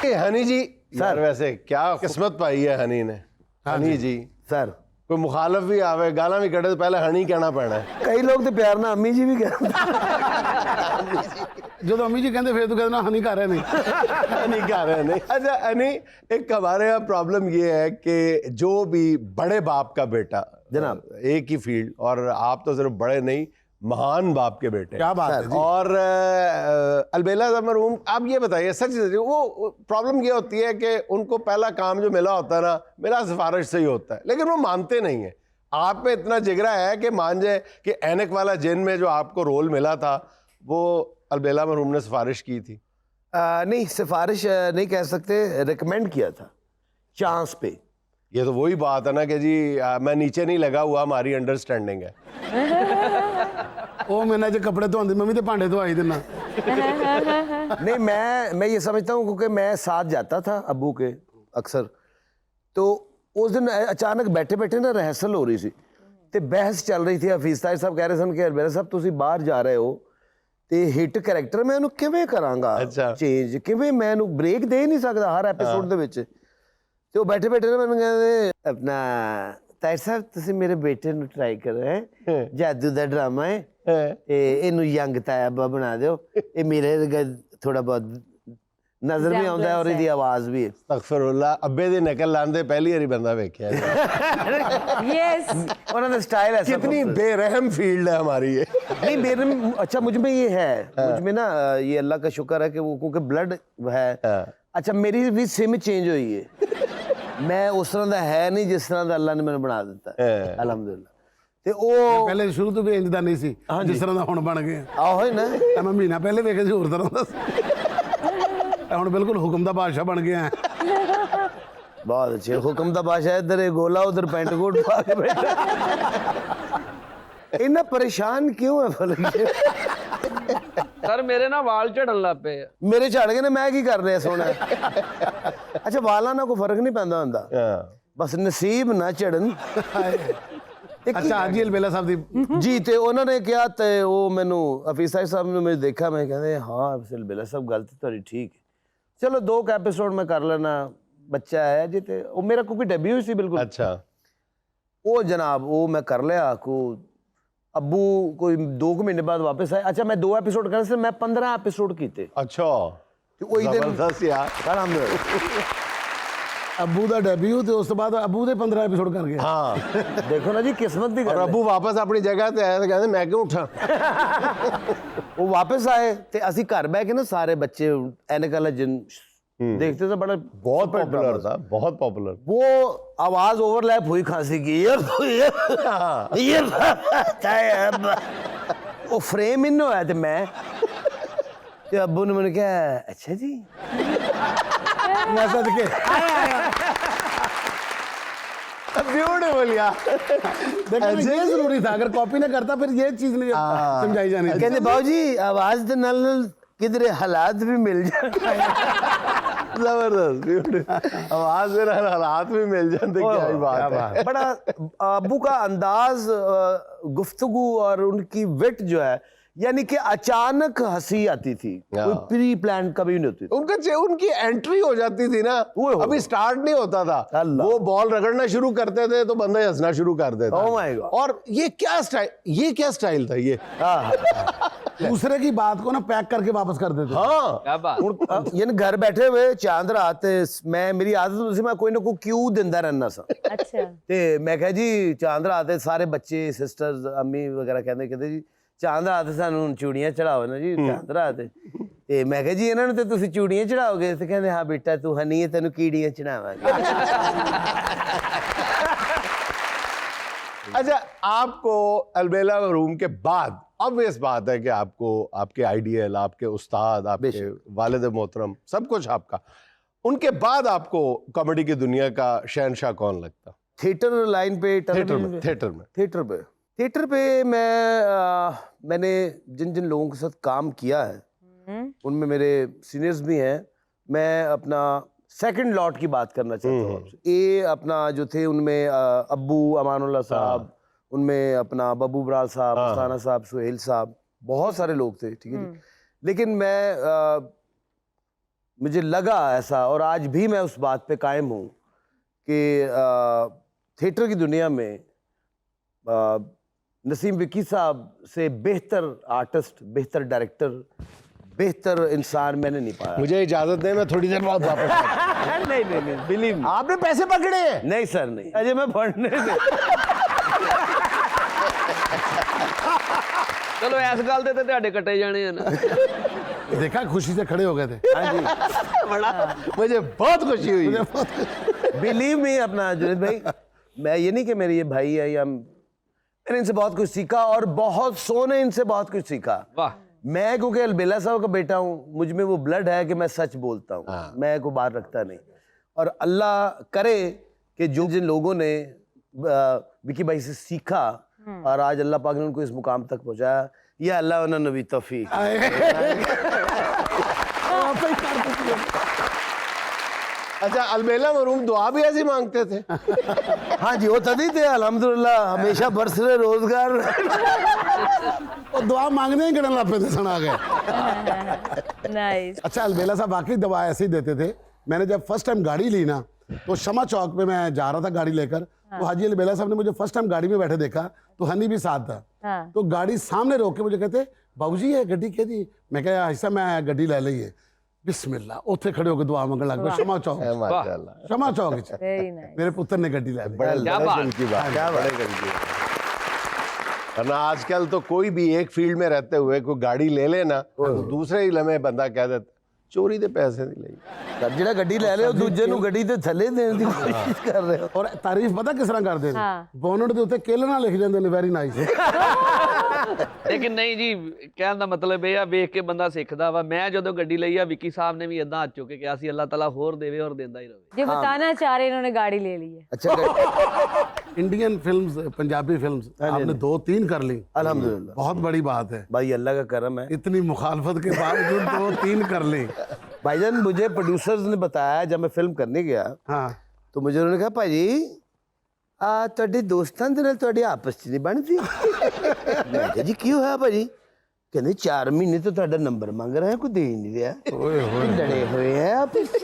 हनी जी sir, वैसे क्या किस्मत पाई है हनी ने। हनी जी सर कोई मुखालफ भी आवे गाला भी कटे तो पहले हनी कहना पैना है। कई लोग तो प्यार ना अम्मी जी भी कहते जो तो अम्मी जी कहते फिर तो कहते ना हनी कर रहे नहीं हनी कह रहे नहीं। अच्छा हनी, एक हमारे यहाँ प्रॉब्लम ये है कि जो भी बड़े बाप का बेटा जनाब, एक ही फील्ड, और आप तो सिर्फ बड़े नहीं महान बाप के बेटे। क्या बात है जी। और अलबेला मरहूम, आप ये बताइए सच वो प्रॉब्लम ये होती है कि उनको पहला काम जो मिला होता है ना, मेरा सिफारिश से ही होता है, लेकिन वो मानते नहीं है। आप में इतना जिगरा है कि मान जाए कि ऐनक वाला जिन में जो आपको रोल मिला था वो अलबेला मरहूम ने सिफारिश की थी। नहीं सिफारिश नहीं कह सकते, रिकमेंड किया था चांस पे। ये तो वही बात है ना कि जी मैं नीचे नहीं लगा हुआ, हमारी अंडरस्टैंडिंग है। वो मैंने जो कपड़े धोंदी मम्मी तो भांडे धोआई देना। नहीं मैं ये समझता हूँ क्योंकि मैं साथ जाता था अब्बू के अक्सर, तो उस दिन अचानक बैठे बैठे ना रिहर्सल हो रही थी तो बहस चल रही थी। हफीज ताज साहब कह रहे सन कि अलबेला साहब तुसी बाहर जा रहे हो ਤੇ ਹਿੱਟ ਕਰੈਕਟਰ ਮੈਂ ਇਹਨੂੰ ਕਿਵੇਂ ਕਰਾਂਗਾ ਚੇਂਜ, ਕਿਵੇਂ ਮੈਂ ਇਹਨੂੰ ਬ੍ਰੇਕ ਦੇ ਨਹੀਂ ਸਕਦਾ ਹਰ ਐਪੀਸੋਡ ਦੇ ਵਿੱਚ। ਤੇ ਉਹ ਬੈਠੇ ਬੈਠੇ ਨਾ ਮੈਨੂੰ ਕਹਿੰਦੇ ਆਪਣਾ ਤਾਇਰ ਸਾਹਿਬ ਤੁਸੀਂ ਮੇਰੇ ਬੇਟੇ ਨੂੰ ਟਰਾਈ ਕਰੋ, ਹੈ ਜਾਦੂ ਦਾ ਡਰਾਮਾ ਹੈ ਤੇ ਇਹਨੂੰ ਯੰਗ ਤਾਇਬਾ ਬਣਾ ਦਿਓ, ਇਹ ਮੇਰੇ ਥੋੜਾ ਬਹੁਤ ਨਜ਼ਰ ਵੀ ਆਉਂਦਾ ਹੈ ਔਰ ਇਹਦੀ ਆਵਾਜ਼ ਵੀ ਹੈ। ਅਸਤਗਫਿरुल्लाह, ਅੱਬੇ ਦੀ ਨਕਲ ਲਾਂਦੇ ਪਹਿਲੀ ਵਾਰੀ ਬੰਦਾ ਵੇਖਿਆ। यस ਉਹਨਾਂ ਦਾ स्टाइल है। कितनी बेरहम फील्ड है हमारी ये। नहीं बेरहम, अच्छा मुझ में ये है, मुझ में ना ये अल्लाह का शुक्र है कि वो क्योंकि ब्लड है। अच्छा मेरी भी सिम चेंज हुई है, मैं उस तरह का है नहीं जिस तरह का अल्लाह ने मैंने बना दिता है अलहमदुलिल्लाह। ਤੇ ਉਹ ਪਹਿਲੇ ਸ਼ੁਰੂ ਤੋਂ ਵੀ ਇੰਜ ਦਾ ਨਹੀਂ ਸੀ ਜਿਸ ਤਰ੍ਹਾਂ ਦਾ ਹੁਣ ਬਣ ਗਿਆ। ਆਹੋ ਨਾ ਮੈਂ ਮਹੀਨਾ ਪਹਿਲੇ ਵੇਖਿਆ ਸੀ ਹੋਰ ਤਰ੍ਹਾਂ ਦਾ ਸੀ, ਹੁਣ ਬਿਲਕੁਲ ਹੁਕਮ ਦਾ ਬਾਦਸ਼ਾਹ ਬਣ ਗਿਆ। बहुत अच्छे हुक्म दा बादशाह, इधर गोला उधर पैंट कोट पा के बैठा। इतना परेशान क्यों है फलक? सर मेरे ना वाल झड़न लग पे। मेरे झड़ गए ने, मैं की कर रहा सोना। अच्छा वाला ना कोई फर्क नहीं पैंदा हुंदा, बस नसीब ना झड़न। अच्छा हाजी अलबेला साहब दी जी ते उन्होंने कहा ते वो मैनू हफीज साहब ने मैं देखा, मैं कहते हाँ अलबेला साहब गल तो तुहाडी ठीक है, चलो 2 एपिसोड में कर लेना, बच्चा है जी। ते वो मेरा क्योंकि डेब्यू सी बिल्कुल। अच्छा वो जनाब वो मैं कर लिया को अब्बू कोई 2 महीने बाद वापस आए। अच्छा मैं 2 एपिसोड कर से मैं 15 एपिसोड कीते। अच्छा वही दिन जबरदस्त यार। अब्बू का डेब्यू तो उस बाद अब्बू के 15 एपिसोड कर गया। हाँ देखो ना जी किस्मत दी और गल है। अबू वापस अपनी जगह ते आया तो कहते मैं क्यों उठा। वो वापस आए ते असी घर बह के ना सारे बच्चे ऐनक वाला जिन देखते तो बड़ा बहुत पॉपुलर था, बहुत पॉपुलर। वो आवाज ओवरलैप हुई खांसी की, ये वो फ्रेम इन होया ते मैं ते अब्बू ने मैंने कहा अच्छा जी वैसा दिखे ब्यूटीफुल यार। देखो ये जरूरी था, अगर कॉपी ना करता फिर ये चीज नहीं समझाई जानी थी। कहते बाबूजी आवाज के नाल किधरे हालात भी मिल जाए। जबरदस्त ब्यूटीफुल आवाज में हालात भी मिल जाते, क्या ही बात है। बड़ा अब्बू का अंदाज गुफ्तगू और उनकी विट जो है, यानी कि अचानक हंसी आती थी, कोई प्री प्लान कभी नहीं होती थी। उनकी एंट्री हो जाती थी ना, अभी स्टार्ट नहीं होता था, वो बॉल रगड़ना शुरू करते थे तो बंदा हंसना शुरू कर देता। Oh my God. और ये क्या स्टाइल था ये। दूसरे की बात को ना पैक करके वापस कर देते। हाँ क्या बात। यानी घर बैठे हुए चांद रात मैं मेरी आदत होती मैं कोई ना कोई क्यू दिंदा रहना सा। अच्छा ते मैं कहा जी चांद रात सारे बच्चे सिस्टर्स अम्मी वगैरह कहते जी चांद रात सानू चूड़ियां चढ़ाओ ना जी चांद रात। ते मैं कहा जी इन्हां नूं ते तुसीं चूड़ियां चढ़ाओगे? ते कहंदे हाँ बेटा तू हनी है तेनू कीड़ियां चढ़ावांगे। अच्छा आपको अलबेला मरहूम के बाद ऑब्वियस बात है कि आपको आपके आइडियल, आपके उस्ताद, आपके वालिद मोहतरम सब कुछ आपका, उनके बाद आपको कॉमेडी की दुनिया का शहनशाह कौन लगता? थिएटर लाइन पे, थिएटर पे मैंने जिन जिन लोगों के साथ काम किया है उनमें मेरे सीनियर्स भी हैं। मैं अपना सेकंड लॉट की बात करना चाहता हूँ आपसे। ये अपना जो थे उनमें अब्बू अमानुल्लाह साहब, उनमें अपना बब्बू बराल साहब, मस्ताना साहब, सुहेल साहब, बहुत सारे लोग थे, ठीक है जी। लेकिन मैं मुझे लगा ऐसा, और आज भी मैं उस बात पे कायम हूँ कि थिएटर की दुनिया में नसीम विकी साहब से बेहतर आर्टिस्ट, बेहतर डायरेक्टर, बेहतर इंसान मैंने नहीं पाया। मुझे इजाजत दें, मैं थोड़ी देर बाद वापस आता हूं। नहीं बिलीव आपने पैसे पकड़े हैं? नहीं सर, नहीं, अजय मैं पढ़ने से ਚਲੋ ਇਸ ਗੱਲ ਦੇ ਤੇ ਤੁਹਾਡੇ ਕੱਟੇ ਜਾਣੇ ਆ ਨਾ। देखा खुशी से खड़े हो गए थे। हाँ जी, बड़ा मुझे बहुत खुशी हुई। बिलीव मी अपना जुनेद भाई, मैं ये नहीं कि मेरे ये भाई है या मैंने इनसे बहुत कुछ सीखा, और बहुत सोने इनसे बहुत कुछ सीखा। वाह मैं क्योंकि अलबेला साहब का बेटा हूँ, मुझ में वो ब्लड है कि मैं सच बोलता हूँ, मैं को बाहर रखता नहीं। और अल्लाह करे कि जो जिन लोगों ने विकी भाई से सीखा और आज अल्लाह पाक ने उनको इस मुकाम तक पहुँचाया, या अल्लाह उन्होंने नबी तौफीक। अच्छा, अलबेला मरूम दुआ भी ऐसी मांगते थे? हाँ जी, वो तभी थे अल्हम्दुलिल्लाह, हमेशा बरसरे रोजगार। और दुआ मांगने ही गिड़न लग पे थे, सुना गए। नाइस। अच्छा, अलबेला साहब वाकई दवा ऐसे ही देते थे। मैंने जब फर्स्ट टाइम गाड़ी ली ना, तो शमा चौक पे मैं जा रहा था गाड़ी लेकर, तो हाजी अलबेला साहब ने मुझे फर्स्ट टाइम गाड़ी में बैठे देखा, तो हनी भी साथ था। हाँ। तो गाड़ी सामने रोक के मुझे कहते, बाबूजी ये गड्डी कहती। मैं कहा ऐसा, मैं गड्डी ले ली है। बिस्मिल्लाह, उत्थे खड़े होकर दुआ मंगन लग गए शमा चौक। माशाल्लाह, शमा चौक च। Very nice. मेरे पुत्र ने गड्डी ला ली। बड़े क्या बात। दिल की बात, बड़े दिल की बात। वरना आजकल तो कोई भी एक फील्ड में रहते हुए कोई गाड़ी ले लेना, तो दूसरे ही लम्हे बंदा कह देता चोरी दे पैसे नहीं ले। ਜਿਹੜਾ ਗੱਡੀ ਲੈ ਲਿਓ ਦੂਜੇ ਨੂੰ ਗੱਡੀ ਤੇ ਥੱਲੇ ਦੇਣ ਦੀ ਕੋਸ਼ਿਸ਼ ਕਰ ਰਹੇ ਹੋ। और तारीफ पता किस तरह करते थे? हाँ। बोनट के उत्ते केले ना लिख जाते ने, वेरी नाइस। ਲੇਕਿਨ ਨਹੀਂ ਜੀ, ਕਹਿਣ ਦਾ ਮਤਲਬ ਇਹ ਆ, ਵੇਖ ਕੇ ਬੰਦਾ ਸਿੱਖਦਾ ਵਾ। ਮੈਂ ਜਦੋਂ ਗੱਡੀ ਲਈ ਆ, ਵਿੱਕੀ ਸਾਹਿਬ ਨੇ ਵੀ ਇਦਾਂ ਹੱਥ ਚੁੱਕ ਕੇ ਕਿਹਾ ਸੀ ਅੱਲਾਹ ਤਾਲਾ ਹੋਰ ਦੇਵੇ ਔਰ ਦਿੰਦਾ ਹੀ ਰਹੇ। जो बताना चाह रहे इन्होंने गाड़ी ले ली है। अच्छा, इंडियन फिल्म्स, पंजाबी फिल्म्स आपने 2-3 कर ली, अल्हम्दुलिल्लाह, बहुत बड़ी बात है। भाई अल्लाह का करम है। इतनी मुखालफत के बावजूद 2-3 कर ली। भाईजान मुझे प्रोड्यूसर्स ने बताया, जब मैं फिल्म करने गया हाँ, तो मुझे उन्होंने कहा भाजी ਤੁਹਾਡੇ ਦੋਸਤਾਂ ਦੇ ਨਾਲ ਤੁਹਾਡੀ ਆਪਸ ਚ ਨਹੀਂ ਬਣਦੀ। ਮੈਂ ਕਿਹਾ ਜੀ ਕੀ ਹੋਇਆ ਭਾਜੀ? ਕਹਿੰਦੇ 4 ਮਹੀਨੇ ਤੋਂ ਤੁਹਾਡਾ ਨੰਬਰ ਮੰਗ ਰਿਹਾ, ਕੋਈ ਦੇ ਨਹੀਂ ਰਿਹਾ, ਲੜੇ ਹੋਏ ਆ ਆਪਸ ਚ।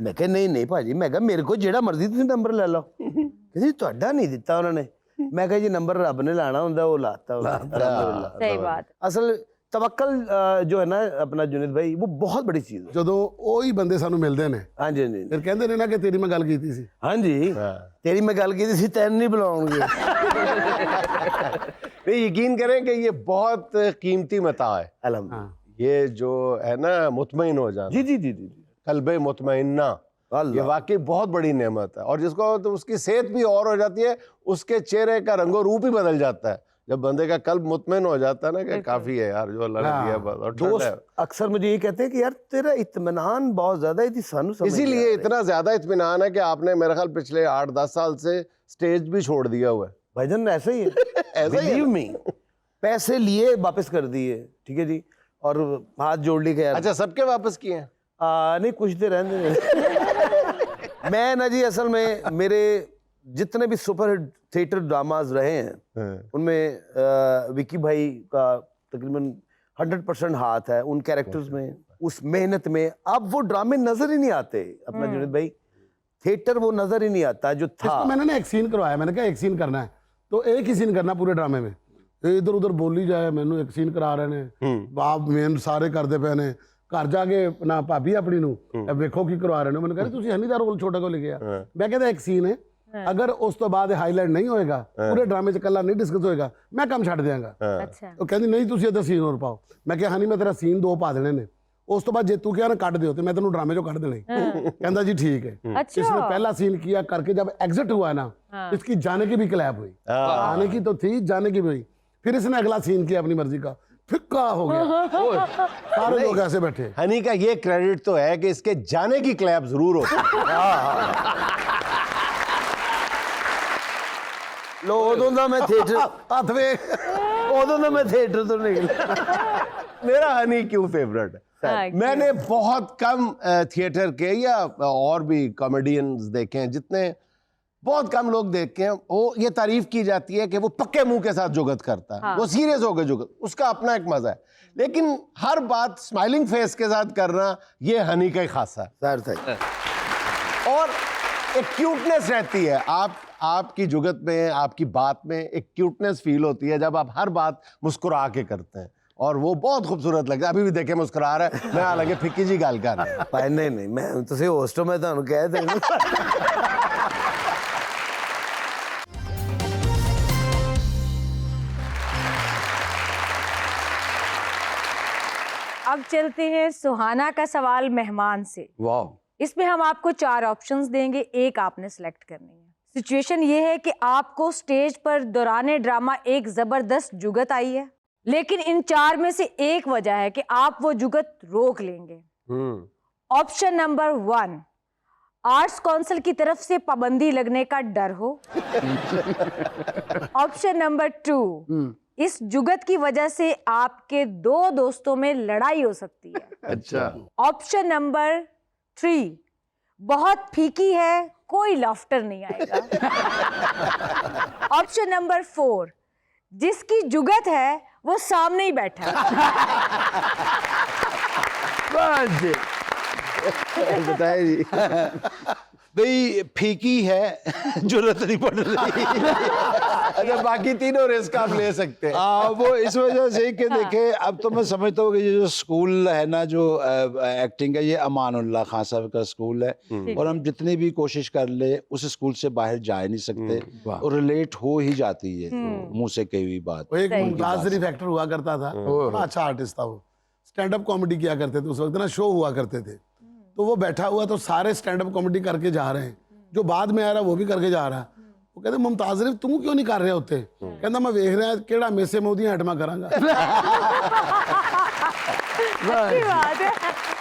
ਮੈਂ ਕਿਹਾ ਨਹੀਂ ਭਾਜੀ, ਮੈਂ ਕਿਹਾ ਮੇਰੇ ਕੋਲ ਜਿਹੜਾ ਮਰਜ਼ੀ ਤੁਸੀਂ ਨੰਬਰ ਲੈ ਲਓ। ਕਹਿੰਦੇ ਤੁਹਾਡਾ ਨਹੀਂ ਦਿੱਤਾ ਉਹਨਾਂ ਨੇ। ਮੈਂ ਕਿਹਾ ਜੀ ਨੰਬਰ ਰੱਬ ਨੇ ਲਾਣਾ ਹੁੰਦਾ, ਉਹ ਲਾਤਾ ਅਲਹਮਦੁਲਿल्लाह। सही बात। असल तवक्कल जो है ना अपना जुनेद भाई, वो बहुत बड़ी चीज़ है। ਜਦੋਂ ਉਹੀ ਬੰਦੇ ਸਾਨੂੰ ਮਿਲਦੇ ਨੇ, हाँ जी, हाँ जी, ਫਿਰ ਕਹਿੰਦੇ ਨੇ ਨਾ ਕਿ ਤੇਰੀ ਮੈਂ ਗੱਲ ਕੀਤੀ ਸੀ। हाँ जी, तेरी मैं गल की थी, तैन नहीं बुलाऊंगी। नहीं, यकीन करें कि ये बहुत कीमती मता है। अल्हम्दुलिल्लाह। ये जो है ना मुतमईन हो जाना, जी जी जी जी, कल्बे मुतमईन्ना, ये वाकई बहुत बड़ी नेमत है। और जिसको तो उसकी सेहत भी और हो जाती है, उसके चेहरे का रंगो रूप ही बदल जाता है जब बंदे का कल्ब मुतमईन हो जाता है ना कि काफी है यार जो अल्लाह ने दिया बस। और ठंड है। दोस्त अक्सर मुझे ये कहते हैं कि यार तेरा इत्मीनान बहुत ज्यादा है, सानू समझ इसीलिए नहीं आ रहा है। इतना ज्यादा इत्मीनान है कि आपने मेरे ख्याल पिछले 8-10 साल से स्टेज भी छोड़ दिया हुआ है। भाईजान ऐसा ही है। ऐसा ही है। बिलीव मी, पैसे लिए वापस कर दिए, ठीक है जी, और हाथ जोड़ ली के यार। अच्छा, सबके वापस किए हैं? नहीं, कुछ देर रहने। मैं ना जी असल में मेरे जितने भी सुपर थिएटर ड्रामाज रहे हैं उनमें विकी भाई का तकरीबन 100% हाथ है उन कैरेक्टर्स में, उस मेहनत में। अब वो ड्रामे नजर ही नहीं आते अपना जुनेद भाई, थिएटर वो नजर ही नहीं आता जो था। इसको मैंने ना एक सीन करवाया, मैंने कहा एक सीन करना है, तो एक ही सीन करना पूरे ड्रामे में। इधर उधर बोली जाए, मैनू एक सीन करा रहे ने, बाप मेन सारे करते पे ने, घर जाके ना भाभी अपनी नू वेखो की करवा रहे ने। मैंने कहा तुसी हनी दा रोल छोटा को लिखिया। मैं कहता एक सीन है, अगर उस तो बाद हाईलाइट नहीं होएगा, पूरे ड्रामे च कला नहीं डिस्कस होएगा, मैं कम छड़ देंगा। अच्छा। ਉਹ ਕਹਿੰਦੀ ਨਹੀਂ ਤੁਸੀਂ ਇਹਦਾ ਸੀਨ ਹੋਰ ਪਾਓ। ਮੈਂ ਕਿਹਾ ਹਨੀ ਮੈਂ ਤੇਰਾ ਸੀਨ 2 ਪਾ ਦੇਣੇ ਨੇ, ਉਸ ਤੋਂ बाद ਜੇ ਤੂੰ ਕਿਹਾ ਨਾ ਕੱਢ ਦਿਓ ਤੇ मैं ਤੈਨੂੰ ड्रामे ਚੋਂ ਕੱਢ देने। कहता जी ठीक है। अच्छा। इसने पहला सीन किया करके जब एग्जिट हुआ ना, इसकी जाने की भी क्लैप हुई, आने की तो थी, जाने की भी हुई। फिर इसने अगला सीन किया अपनी मर्जी का, फिक्का हो गया, सारे लोग ऐसे बैठे। हनी का ये क्रेडिट तो है कि इसके जाने की क्लैप जरूर होती है। लो उदों दा मैं थिएटर हथ वे उदों दा मैं थिएटर तो निकला। मेरा हनी क्यों फेवरेट है? हाँ, मैंने बहुत कम थिएटर के या और भी कॉमेडियंस देखे हैं, जितने बहुत कम लोग देखे हैं, वो ये तारीफ की जाती है कि वो पक्के मुंह के साथ जुगत करता है, वो सीरियस होकर जुगत, उसका अपना एक मजा है। लेकिन हर बात स्माइलिंग फेस के साथ करना ये हनी का ही खासा है। सर सही। और एक क्यूटनेस रहती है, आपकी जुगत में, आपकी बात में एक क्यूटनेस फील होती है जब आप हर बात मुस्कुरा के करते हैं, और वो बहुत खूबसूरत लगता है। अभी भी देखे मुस्कुरा रहा है, मैं हालांकि फिक्की जी गल कर रहा भाई नहीं नहीं, मैं तुझे होस्ट में ਤੁਹਾਨੂੰ ਕਹਿ ਦੇ। अब चलते हैं सुहाना का सवाल मेहमान से। वाह। इसमें हम आपको 4 ऑप्शंस देंगे, एक आपने सेलेक्ट करनी है। सिचुएशन ये है कि आपको स्टेज पर दौराने ड्रामा एक जबरदस्त जुगत आई है, लेकिन इन 4 में से एक वजह है कि आप वो जुगत रोक लेंगे। ऑप्शन नंबर 1, आर्ट्स काउंसिल की तरफ से पाबंदी लगने का डर हो। ऑप्शन नंबर 2, इस जुगत की वजह से आपके 2 दोस्तों में लड़ाई हो सकती है। अच्छा। ऑप्शन नंबर 3, बहुत फीकी है, कोई लाफ्टर नहीं आएगा। ऑप्शन नंबर 4, जिसकी जुगत है वो सामने ही बैठा है। बताइए जी। भाई फीकी है, जरूरत नहीं पड़ रही। अच्छा, बाकी तीनों रिस्क आप ले सकते हैं। वो इस वजह से कि देखे, अब तो मैं समझता हूँ कि ये जो स्कूल है ना, जो एक्टिंग है, ये अमानुल्लाह खान साहब का स्कूल है, और हम जितनी भी कोशिश कर ले उस स्कूल से बाहर जा ही नहीं सकते, और रिलेट हो ही जाती है मुंह से कही हुई बात। वो एक मुमताज शरीफ एक्टर हुआ करता था, बड़ा अच्छा आर्टिस्ट था वो, स्टैंड अप कॉमेडी किया करते थे उस वक्त ना, शो हुआ करते थे। तो वो बैठा हुआ तो सारे स्टैंड अप कॉमेडी करके जा रहे हैं, जो बाद में आ रहा है वो भी करके जा रहा है। वो कहते मुमताज शरीफ तुम क्यों नहीं कर रहे होते? कहता मैं देख रहा केड़ा मेसे मोदी हटमा करांगा। अच्छी बात है।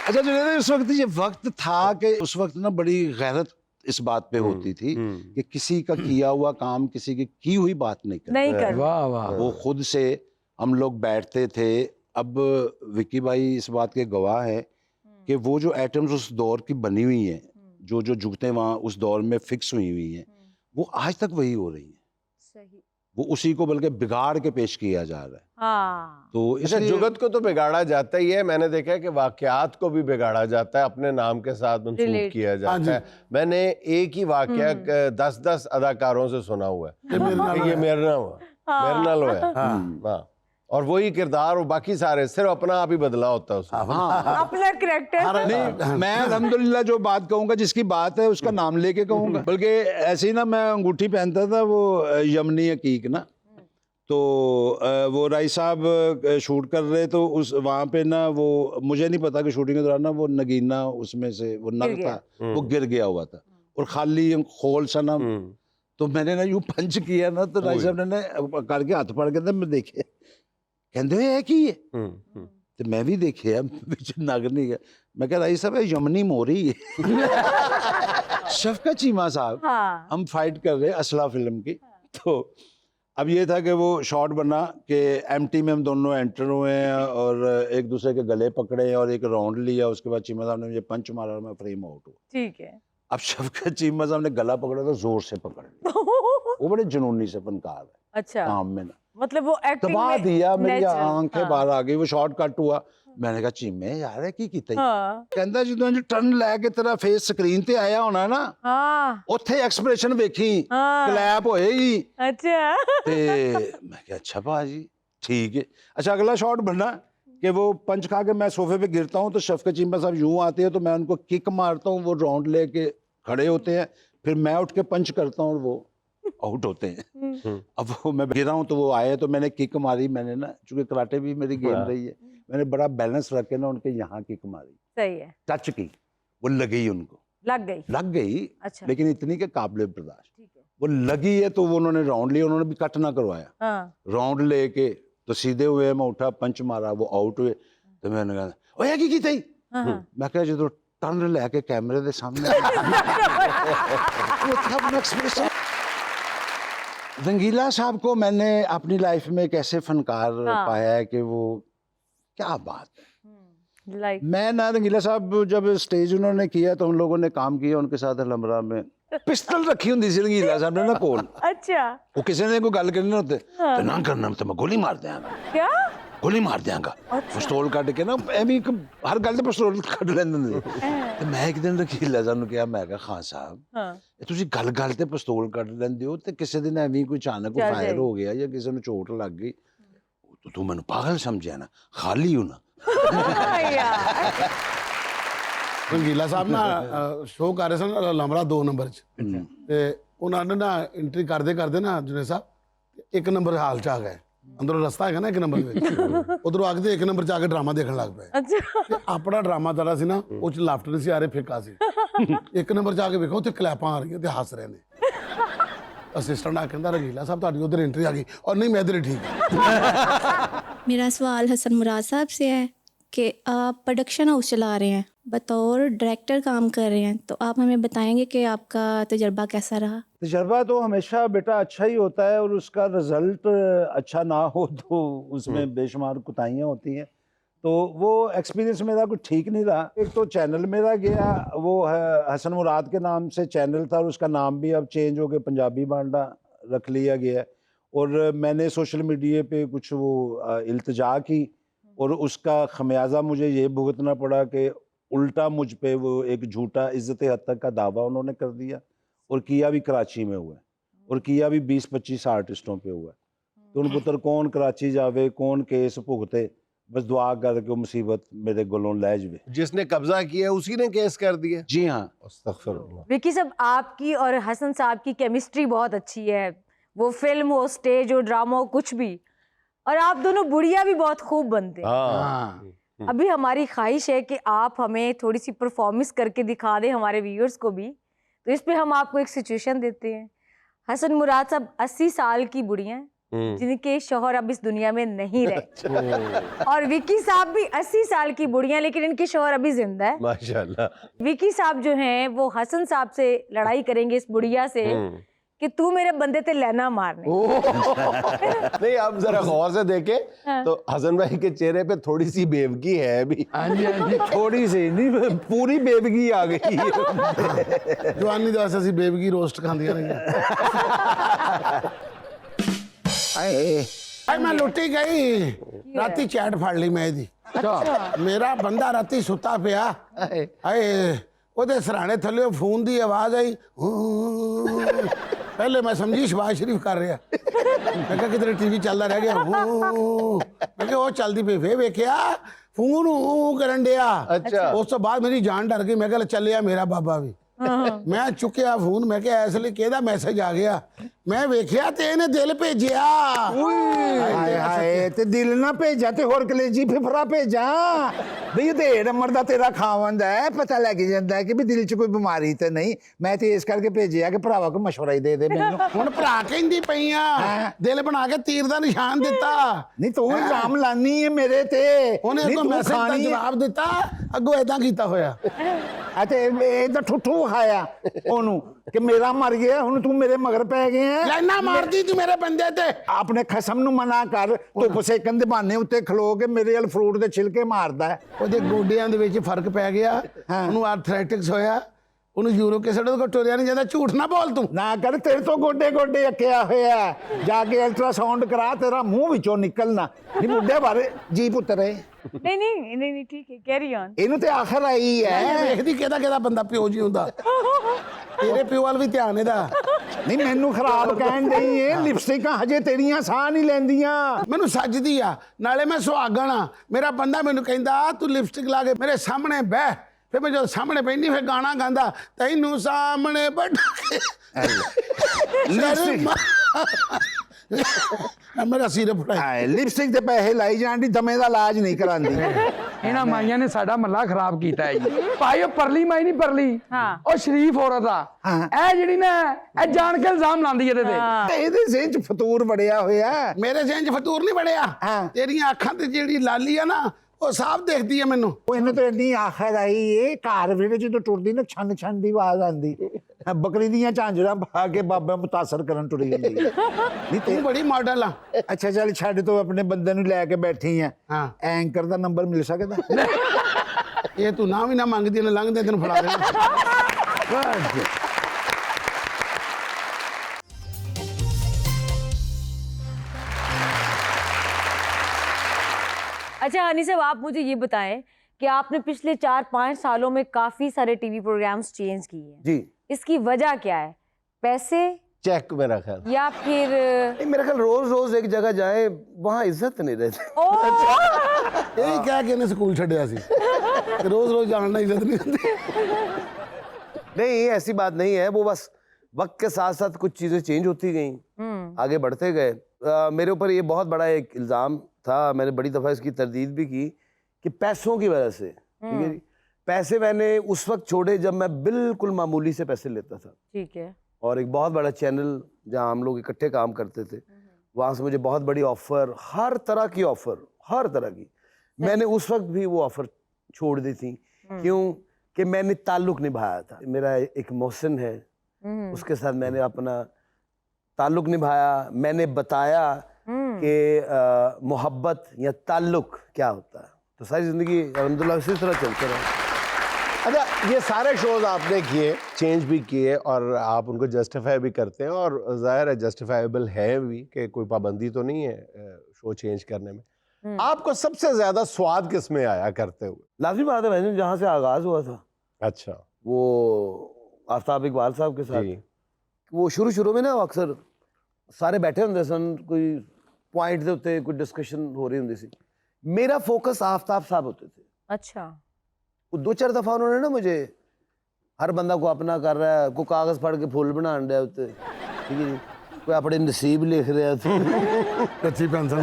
अच्छा जो उस वक्त ये वक्त था कि उस वक्त ना बड़ी गैरत इस बात पे होती थी कि किसी का किया हुआ काम किसी की हुई बात नहीं करते। नहीं कर वाह वाह। वो खुद से हम लोग बैठते थे। अब विक्की भाई इस बात के गवाह हैं कि वो जो एटम्स उस दौर की बनी हुई हैं, जो जो जुगतें वहाँ उस दौर में फिक्स हुई हुई हैं, वो आज तक वही हो रही हैं। सही। वो उसी को बल्कि बिगाड़ के पेश किया जा रहा है। हाँ। तो अच्छा, इसलिए जुगत को तो बिगाड़ा जाता ही है। मैंने देखा है कि वाकयात को भी बिगाड़ा जाता है, अपने नाम के साथ मंसूब Relate। किया जाता है। मैंने एक ही वाकया 10-10 अदाकारों से सुना हुआ है कि ये मेरे नाम हुआ, मेरे नाल हुआ। हाँ, और वही किरदार और बाकी सारे सिर्फ अपना आप ही बदला होता है उसमें। अपना करेक्टर। नहीं, मैं अल्हम्दुलिल्लाह जो बात कहूंगा, जिसकी बात है उसका नाम लेके कहूंगा। बल्कि ऐसे ही ना, मैं अंगूठी पहनता था वो यमनी हकीक ना, तो वो राय साहब शूट कर रहे, तो उस वहाँ पे ना वो मुझे नहीं पता कि शूटिंग के दौरान ना वो नगीना उसमें से वो नग था, वो गिर गया हुआ था और खाली खोल सा ना, तो मैंने ना यूं पंच किया ना, तो राय साहब ने करके हाथ पड़ के मैं देखे कहते है कि ये तो मैं भी देखे नग नहीं गया। मैं कह राय साहब यमनी मोरी है। शफकत चीमा साहब, हाँ। हम फाइट कर रहे असला फिल्म की। तो अब ये था कि वो शॉट बना कि एमटी में हम दोनों एंटर हुए हैं और एक दूसरे के गले पकड़े और एक राउंड लिया। उसके बाद चीमा साहब ने मुझे पंच मारा और मैं फ्रेम आउट हुआ। ठीक है। अब शफकत चीमा साहब ने गला पकड़ा तो जोर से पकड़ लिया। वो बड़े जुनूनी से फनकार है अच्छा, काम में ना, मतलब वो एक्टिंग दबा में दिया, मेरी natural। आंखें बाहर आ गई। वो शॉट कट हुआ, मैंने कहा चीमे यार की कीता हाँ। कहंदा जो टर्न लैके तेरा फेस स्क्रीन ते आया होना ना, हाँ। उत्थे एक्सप्रेशन वेखी हाँ। क्लैप होएगी। अच्छा। ते मैं कहा अच्छा भाजी ठीक है। अच्छा अगला शॉट बनना कि वो पंच खा के मैं सोफे पे गिरता हूँ, तो शफकत चीमा साहब यूं आते हैं तो मैं उनको किक मारता हूँ, वो राउंड लेके खड़े होते हैं, फिर मैं उठ के पंच करता हूँ और वो आउट होते हैं। अब वो मैं गिरा हूँ तो वो आए तो मैंने किक मारी। मैंने ना, चूंकि कराटे भी मेरी गेम रही है, मैंने बड़ा बैलेंस रख के ना उनके यहाँ किक मारी, सही है। टच की, वो लगी उनको, लग गई। अच्छा। लेकिन इतनी के काबिल बर्दाश्त। ठीक है। वो लगी है तो वो उन्होंने राउंड लिया, उन्होंने भी कट ना करवाया। हाँ। राउंड लेके तो सीधे हुए, मैं उठा पंच मारा, वो आउट हुए। तो मैंने कहा ओए की थी, मैं कहा जो टर्न लेके कैमरे के सामने रंगीला साहब को मैंने अपनी लाइफ में कैसे फनकार पाया है कि वो क्या बात है। लाइक मैं ना रंगीला साहब जब स्टेज उन्होंने किया तो उन लोगों ने काम किया उनके साथ अलमरा में, पिस्टल रखी होंगी सी रंगीला साहब ने ना कोल। अच्छा। वो किसी ने कोई गल करनी होते तो ना करना तो मैं गोली मार दिया। क्या? ਗੋਲੀ ਮਾਰ ਦਿਆਂਗਾ ਪਿਸਤੌਲ ਕੱਢ ਕੇ ਨਾ ਐਵੇਂ ਇੱਕ ਹਰ ਗੱਲ ਤੇ ਪਿਸਤੌਲ ਕੱਢ ਲੈਂਦੇ ਨੇ ਤੇ ਮੈਂ ਇੱਕ ਦਿਨ ਰਖੀਲਾ ਸਾਨੂੰ ਕਿਹਾ, ਮੈਂ ਕਿਹਾ ਖਾਨ ਸਾਹਿਬ ਇਹ ਤੁਸੀਂ ਗੱਲ ਤੇ ਪਿਸਤੌਲ ਕੱਢ ਲੈਂਦੇ ਹੋ ਤੇ ਕਿਸੇ ਦਿਨ ਐਵੇਂ ਕੋਈ ਅਚਾਨਕ ਫਾਇਰ ਹੋ ਗਿਆ ਜਾਂ ਕਿਸੇ ਨੂੰ ਚੋਟ ਲੱਗ ਗਈ ਤੂੰ ਮੈਨੂੰ ਪਾਗਲ ਸਮਝਿਆ ਨਾ, ਖਾਲੀ ਹੋ ਨਾ। ਰੰਗੀਲਾ ਸਾਹਿਬ ਨਾ ਸ਼ੋਅ ਕਰ ਰਹੇ ਸਨ ਲਮਰਾ 2 ਨੰਬਰ 'ਚ ਤੇ ਉਹਨਾਂ ਨੇ ਨਾ ਐਂਟਰੀ ਕਰਦੇ ਕਰਦੇ ਨਾ ਜੁਨੇ ਸਾਹਿਬ 1 ਨੰਬਰ ਹਾਲ 'ਚ ਆ ਗਏ। ਅੰਦਰੋਂ ਰਸਤਾ ਹੈਗਾ ਨਾ 1 ਨੰਬਰ ਵਿੱਚ, ਉਧਰੋਂ ਆ ਕੇ 1 ਨੰਬਰ 'ਚ ਆ ਕੇ ਡਰਾਮਾ ਦੇਖਣ ਲੱਗ ਪਏ। ਤੇ ਆਪਣਾ ਡਰਾਮਾ ਜਿਹੜਾ ਸੀ ਨਾ ਉਹ 'ਚ ਲਾਫਟਰ ਨਹੀਂ ਸੀ ਆ ਰਹੇ, ਫਿੱਕਾ ਸੀ। 1 ਨੰਬਰ 'ਚ ਆ ਕੇ ਵੇਖੋ ਉੱਥੇ ਕਲੈਪਾਂ ਆ ਰਹੀਆਂ ਤੇ ਹੱਸ ਰਹੇ ਨੇ। ਅਸਿਸਟੈਂਟ ਆ ਕਹਿੰਦਾ ਰੰਗੀਲਾ ਸਾਹਿਬ ਤੁਹਾਡੀ ਉਧਰ ਐਂਟਰੀ ਆ ਗਈ, ਔਰ ਨਹੀਂ ਮੈਂ इधर ठीक। मेरा सवाल हसन मुराद साहब से है कि आप प्रोडक्शन हाउस चला रहे हैं, बतौर डायरेक्टर काम कर रहे हैं, तो आप हमें बताएंगे कि आपका तजर्बा कैसा रहा? तजर्बा तो हमेशा बेटा अच्छा ही होता है और उसका रिजल्ट अच्छा ना हो तो उसमें बेशुमार कुताहियाँ होती हैं। तो वो एक्सपीरियंस मेरा कुछ ठीक नहीं रहा। एक तो चैनल मेरा गया, वो हसन मुराद के नाम से चैनल था और उसका नाम भी अब चेंज हो के पंजाबी बांडा रख लिया गया है। और मैंने सोशल मीडिया पे कुछ वो इल्तिजा की और उसका खमियाजा मुझे ये भुगतना पड़ा कि उल्टा मुझ पे वो एक झूठा इज्जत हद तक का दावा उन्होंने कर दिया और किया भी कराची में हुआ है और किया भी 20-25 आर्टिस्टों पे हुआ है। तो उन पुत्र कौन कराची जावे, कौन केस भुगते, बस दुआ करके मुसीबत मेरे गलों लै जावे। जिसने कब्जा किया उसी ने केस कर दिया। जी हाँ। अस्तगफिरुल्लाह। विकी साहब आपकी और हसन साहब की केमिस्ट्री बहुत अच्छी है, वो फिल्म हो, स्टेज हो, ड्रामा हो, कुछ भी। और आप दोनों बुढ़िया भी बहुत खूब बनते हैं। हाँ। अभी हमारी ख्वाहिश है कि आप हमें थोड़ी सी परफॉर्मेंस करके दिखा दें हमारे व्यूअर्स को भी। तो इस पे हम आपको एक सिचुएशन देते हैं। हसन मुराद साहब 80 साल की बुढ़िया हैं जिनके शौहर अब इस दुनिया में नहीं रहे, और विकी साहब भी 80 साल की बुढ़िया हैं लेकिन इनके शौहर अभी जिंदा है माशाल्लाह। विकी साहब जो हैं वो हसन साहब से लड़ाई करेंगे इस बुढ़िया से कि तू मेरे बंदे ते लेना मारने। नहीं, आप जरा गौर से देखें तो हसन भाई के चेहरे पे थोड़ी सी बेवकी है अभी। हाँ जी, थोड़ी सी नहीं, पूरी बेबगी आ गई है। ਜਵਾਨੀ ਦਾ ਅਸੀਂ ਬੇਬਗੀ ਰੋਸਟ ਖਾਂਦੀਆਂ ਰਹੀਆਂ। ਆਏ ਮੈਂ ਲੁੱਟੀ ਗਈ ਰਾਤੀ ਚੈਟ ਫੜ ਲਈ ਮੈਂ ਇਹਦੀ। ਮੇਰਾ ਬੰਦਾ ਰਾਤੀ ਸੁੱਤਾ ਪਿਆ, ਆਏ ਉਹਦੇ ਸਰਾਣੇ ਥੱਲੇ ਫੋਨ ਦੀ ਆਵਾਜ਼ ਆਈ। ਪਹਿਲੇ ਮੈਂ ਸਮਝੀ ਸ਼ਬਾਜ਼ ਸ਼ਰੀਫ ਕਰ ਰਿਹਾ। ਮੈਂ ਕਿਹਾ ਕਿਤੇ ਟੀਵੀ ਚੱਲਦਾ ਰਹਿ ਗਿਆ। ਮੈਂ ਕਿਹਾ ਉਹ ਚੱਲਦੀ ਪਈ, ਫੇਰ ਵੇਖਿਆ ਫੋਨ ਕਰਨ ਡਿਆ। ਅੱਛਾ। ਉਸ ਤੋਂ ਬਾਅਦ ਮੇਰੀ ਜਾਨ ਡਰ ਗਈ। ਮੈਂ ਕਿਹਾ ਚੱਲਿਆ ਮੇਰਾ ਬਾਬਾ ਵੀ। ਮੈਂ ਚੁੱਕਿਆ ਫੋਨ, ਮੈਂ ਕਿਹਾ ਇਸ ਲਈ ਕਿਹਦਾ ਮੈਸੇਜ ਆ ਗਿਆ। ਮੈਂ ਵੇਖਿਆ ਤੇ ਇਹਨੇ ਦਿਲ ਭੇਜਿਆ। ਹਾਏ ਹਾਏ, ਤੇ ਦਿਲ ਨਾ ਭੇਜਾ ਤੇ ਹੋਰ ਕਲੇਜੀ ਫਿਫਰਾ ਭੇਜਾ ਬਈ ਉਧੇੜ ਮਰਦਾ ਤੇਰਾ ਖਾਵੰਦਾ ਹੈ, ਪਤਾ ਲੱਗ ਜਾਂਦਾ ਹੈ ਕਿ ਵੀ ਦਿਲ 'ਚ ਕੋਈ ਬਿਮਾਰੀ ਤੇ ਨਹੀਂ। ਮੈਂ ਤੇ ਇਸ ਕਰਕੇ ਭੇਜਿਆ ਕਿ ਭਰਾਵਾ ਕੋਈ ਮਸ਼ਵਰਾ ਹੀ ਦੇ ਦੇ ਮੈਨੂੰ। ਹੁਣ ਭਰਾ ਕਹਿੰਦੀ ਪਈਆਂ ਦਿਲ ਬਣਾ ਕੇ ਤੀਰ ਦਾ ਨਿਸ਼ਾਨ ਦਿੱਤਾ। ਨਹੀਂ ਤੂੰ ਇਲਜ਼ਾਮ ਲਾਨੀ ਹੈ ਮੇਰੇ ਤੇ। ਉਹਨੇ ਨਹੀਂ ਅੱਗੋਂ ਤੂੰ ਮੈਸੇਜ ਦਾ ਖਾਣੀ ਹੈ। ਜਵਾਬ ਦਿੱਤਾ, ਅੱਗੋਂ ਏਦਾਂ ਕੀਤਾ ਹੋਇਆ। ਅਤੇ ਇਹ ਤਾਂ ਠੁੱਠੂ ਖਾਇਆ ਉਹਨੂੰ ਕਿ ਮੇਰਾ ਮਰ ਗਿਆ, ਹੁਣ ਤੂੰ ਮੇਰੇ ਮਗਰ ਪੈ ਗਿਆ। ਲਾਈਨਾਂ ਮਾਰਦੀ ਤੂੰ ਮੇਰੇ ਬੰਦੇ ਤੇ। ਆਪਣੇ ਖਸਮ ਨੂੰ ਮਨਾ ਕਰ। ਧੁੱਪ ਸੇਕਣ ਦੇ ਬਹਾਨੇ ਉੱਤੇ ਖਲੋ ਕੇ ਮੇਰੇ ਵੱਲ ਫਰੂਟ ਦੇ ਛਿਲਕੇ ਮਾਰਦਾ ਹੈ। ਉਹਦੇ ਗੋਡਿਆਂ ਦੇ ਵਿੱਚ ਫਰਕ ਪੈ ਗਿਆ, ਉਹਨੂੰ ਆਰਥਰਾਈਟਿਸ ਹੋਇਆ, ਉਹਨੂੰ ਯੂਰਿਕ ਐਸਿਡ ਉਹਦੇ ਕੋਲ ਟੁਰਿਆ ਨਹੀਂ ਜਾਂਦਾ। ਝੂਠ ਨਾ ਬੋਲ ਤੂੰ। ਨਾ ਕਰ, ਤੇਰੇ ਤੋਂ ਗੋਡੇ ਗੋਡੇ ਅੱਕਿਆ ਹੋਇਆ। ਜਾ ਕੇ ਅਲਟਰਾਸਾਊਂਡ ਕਰਾ, ਤੇਰਾ ਮੂੰਹ ਵਿੱਚੋਂ ਨਿਕਲਣਾ ਨਹੀਂ। ਮੁੰਡੇ ਬਾਰੇ ਜੀ ਪੁੱਤਰੇ नहीं नहीं नहीं नहीं ठीक है, कैरी ऑन। ਇਹਨੂੰ ਤੇ ਆਖਰ ਆਈ ਹੈ। ਵੇਖਦੀ ਕਿਹਦਾ ਕਿਹਦਾ ਬੰਦਾ ਪਿਓ ਜੀ ਹੁੰਦਾ। ਤੇਰੇ ਪਿਓ ਵੱਲ ਵੀ ਧਿਆਨ ਇਹਦਾ। ਨਹੀਂ ਮੈਨੂੰ ਖਰਾਬ ਕਹਿਣ ਡਈ ਏ। ਲਿਪਸਟਿਕਾਂ ਹਜੇ ਤੇਰੀਆਂ ਸਾਹ ਨਹੀਂ ਲੈਂਦੀਆਂ। ਮੈਨੂੰ ਸੱਜਦੀ ਆ, ਨਾਲੇ ਮੈਂ ਸੁਹਾਗਣ ਆ। ਮੇਰਾ ਬੰਦਾ ਮੈਨੂੰ ਕਹਿੰਦਾ ਤੂੰ ਲਿਪਸਟਿਕ ਲਾ ਕੇ ਮੇਰੇ ਸਾਹਮਣੇ ਬਹਿ। ਫਿਰ ਮੈਂ ਜਦੋਂ ਸਾਹਮਣੇ ਬੈਠੀ ਫਿਰ ਗਾਣਾ ਗਾਉਂਦਾ, ਤੈਨੂੰ ਸਾਹਮਣੇ ਬਿਠਾ ਕੇ ਮੇਰਾ ਸਿਰ ਫੜਾਇਆ। ਲਿਪਸਟਿਕ ਤੇ ਪੈਸੇ ਲਾਈ ਜਾਣ ਦੀ ਦਮੇ ਦਾ ਇਲਾਜ ਨਹੀਂ ਕਰਾਂਦੀ। ਇਹਨਾਂ ਮਾਈਆਂ ਨੇ ਸਾਡਾ ਮੱਲਾ ਖਰਾਬ ਕੀਤਾ ਹੈ ਜੀ। ਭਾਈ ਉਹ ਪਰਲੀ ਮਾਈ ਨਹੀਂ ਪਰਲੀ, ਉਹ ਸ਼ਰੀਫ ਔਰਤ ਆ। ਇਹ ਜਿਹੜੀ ਨਾ ਇਹ ਜਾਣ ਕੇ ਇਲਜ਼ਾਮ ਲਾਉਂਦੀ ਇਹਦੇ ਤੇ। ਇਹਦੇ ਜ਼ਿਹਨ 'ਚ ਫਤੂਰ ਬੜਿਆ ਹੋਇਆ। ਮੇਰੇ ਜ਼ਿਹਨ 'ਚ ਫਤੂਰ ਨਹੀਂ ਬੜਿਆ। ਤੇਰੀਆਂ ਅੱਖਾਂ ਤੇ ਜਿਹੜੀ ਲਾਲੀ ਆ ਨਾ ਉਹ ਸਾਫ਼ ਦਿਖਦੀ ਹੈ ਮੈਨੂੰ। ਉਹ ਇਹਨੂੰ ਤਾਂ ਇੰਨੀ ਆਖਰ ਆਈ ਏ, ਘਰ ਵੇਲੇ ਜਦੋਂ ਟੁਰਦੀ ਨਾ ਛੰਨ ਛੰਨ ਦੀ ਆਵਾਜ਼ ਆਉਂਦੀ। ਬੱਕਰੀ ਦੀਆਂ ਝਾਂਜਰਾਂ ਪਾ ਕੇ ਬਾਬਾ ਮੁਤਾਸਰ ਕਰਨ ਟੁਰੀ ਜਾਂਦੀ। ਨਹੀਂ ਤੂੰ ਬੜੀ ਮਾਡਲ ਆ। ਅੱਛਾ ਚੱਲ ਛੱਡ, ਤੂੰ ਆਪਣੇ ਬੰਦੇ ਨੂੰ ਲੈ ਕੇ ਬੈਠੀ ਆ। ਹਾਂ। ਐਂਕਰ ਦਾ ਨੰਬਰ ਮਿਲ ਸਕਦਾ? ਇਹ ਤੂੰ ਨਾ ਵੀ ਨਾ ਮੰਗਦੀ ਨਾ ਲੰਘਦੇ ਤੈਨੂੰ ਫੜਾ ਦੇਣਾ। अच्छा हनी साहब, आप मुझे ये बताएं कि आपने पिछले 4-5 सालों में काफी सारे टीवी प्रोग्राम्स चेंज किए हैं जी। इसकी वजह क्या है? पैसे चेक मेरा ख्याल। या फिर नहीं, मेरा ख्याल रोज रोज एक जगह जाए वहाँ इज्जत नहीं रहती। यही क्या कहने स्कूल छड़िया सी रोज रोज जानना इज्जत नहीं होती। नहीं, ऐसी बात नहीं है, वो बस वक्त के साथ साथ कुछ चीजें चेंज होती गई, आगे बढ़ते गए। मेरे ऊपर ये बहुत बड़ा एक इल्जाम था, मैंने बड़ी दफा इसकी तरदीद भी की कि पैसों की वजह से, ठीक है जी, पैसे मैंने उस वक्त छोड़े जब मैं बिल्कुल मामूली से पैसे लेता था। ठीक है। और एक बहुत बड़ा चैनल जहाँ हम लोग इकट्ठे काम करते थे, वहाँ से मुझे बहुत बड़ी ऑफर, हर तरह की ऑफर, हर तरह की, मैंने उस वक्त भी वो ऑफर छोड़ दी थी। क्यों? कि मैंने ताल्लुक निभाया था। मेरा एक मोहसिन है, उसके साथ मैंने अपना ताल्लुक निभाया, मैंने बताया कि मोहब्बत या ताल्लुक क्या होता है, तो सारी ज़िंदगी अल्हम्दुलिल्लाह इसी तरह चलते रहे। अच्छा, ये सारे शोज आपने किए, चेंज भी किए और आप उनको जस्टिफाई भी करते हैं, और जाहिर है जस्टिफाइबल है भी कि कोई पाबंदी तो नहीं है शो चेंज करने में। आपको सबसे ज्यादा स्वाद किस में आया करते हुए? लाजमी बात है भाई, जहाँ से आगाज़ हुआ था, अच्छा, वो आफ्ताब इकबाल साहब के साथ, वो शुरू में ना अक्सर सारे बैठे होंगे सन, कोई पॉइंट दे उत्ते कोई डिस्कशन हो रही होंगी सी, मेरा फोकस आफ्ताब साहब होते थे। अच्छा। वो 2-4 दफा उन्होंने ना मुझे, हर बंदा को अपना कर रहा है, कोई कागज पढ़ के फुल बना रहा है उत्ते, ठीक है जी, कोई अपने नसीब लिख रहा है, कच्ची पेंशन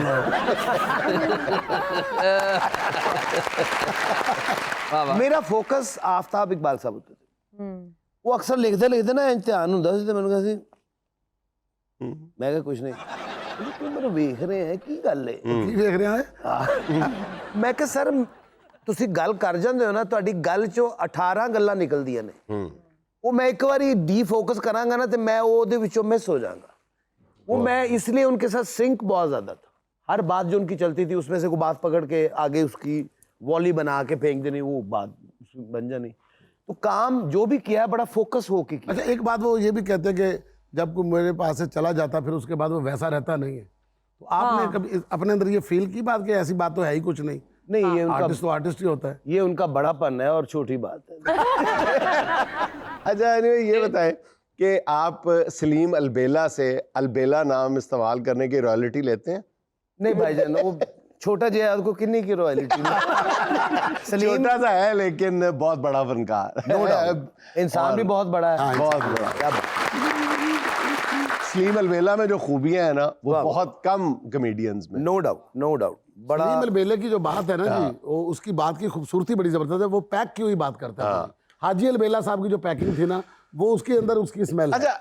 मेरा फोकस आफ्ताब इकबाल साहब होते थे। वो अक्सर लिखते ना इम्तिहान होंदा सी ते मैनूं कहंदे सी, मैं कहा कुछ नहीं, तुम मेरे वेख रहे हैं की गल है, की देख रहे हैं। मैं कहा सर ਤੁਸੀਂ ਗੱਲ ਕਰ ਜਾਂਦੇ ਹੋ ਨਾ, ਤੁਹਾਡੀ ਗੱਲ ਚੋਂ 18 ਗੱਲਾਂ ਨਿਕਲਦੀਆਂ ਨੇ, ਉਹ मैं एक बार डी-फोकस करांगा ना तो मैं ਉਹਦੇ ਵਿੱਚੋਂ मिस हो जाऊंगा। वो मैं इसलिए उनके साथ सिंक बहुत ज्यादा था, हर बात जो उनकी चलती थी उसमें से कोई बात पकड़ के आगे उसकी वॉली बना के फेंक देनी, वो बात बन जानी। तो काम जो भी किया बड़ा फोकस होके किया। अच्छा, एक बात वो ये भी कहते हैं कि जब कोई मेरे पास से चला जाता फिर उसके बाद वो वैसा रहता नहीं है, तो आपने कभी अपने अंदर ये फील की बात कि ऐसी बात तो है ही कुछ नहीं? नहीं, ये उनका आर्टिस्ट तो आर्टिस्ट ही होता है, ये उनका बड़ापन है और छोटी बात है। अच्छा anyway, ये बताएं कि आप सलीम अलबेला से अलबेला नाम इस्तेमाल करने की रॉयल्टी लेते हैं? नहीं भाईजान, वो छोटा जयाद को किन्नी की रॉयल्टी सलीम छोटा सा है लेकिन बहुत बड़ा फनकार, नो डाउट, इंसान भी बहुत बड़ा है, बहुत बड़ा। क्या बात। सलीम अलबेला में जो खूबियां हैं ना वो बहुत कम कॉमेडियंस में। नो डाउट बड़ा। सलीम अलबेला की जो बात है ना जी, वो उसकी बात की खूबसूरती बड़ी जबरदस्त है, वो पैक की हुई बात करता है। हाजी अलबेला साहब की जो पैकिंग थी ना, वो उसके अंदर उसकी स्मेल। अच्छा,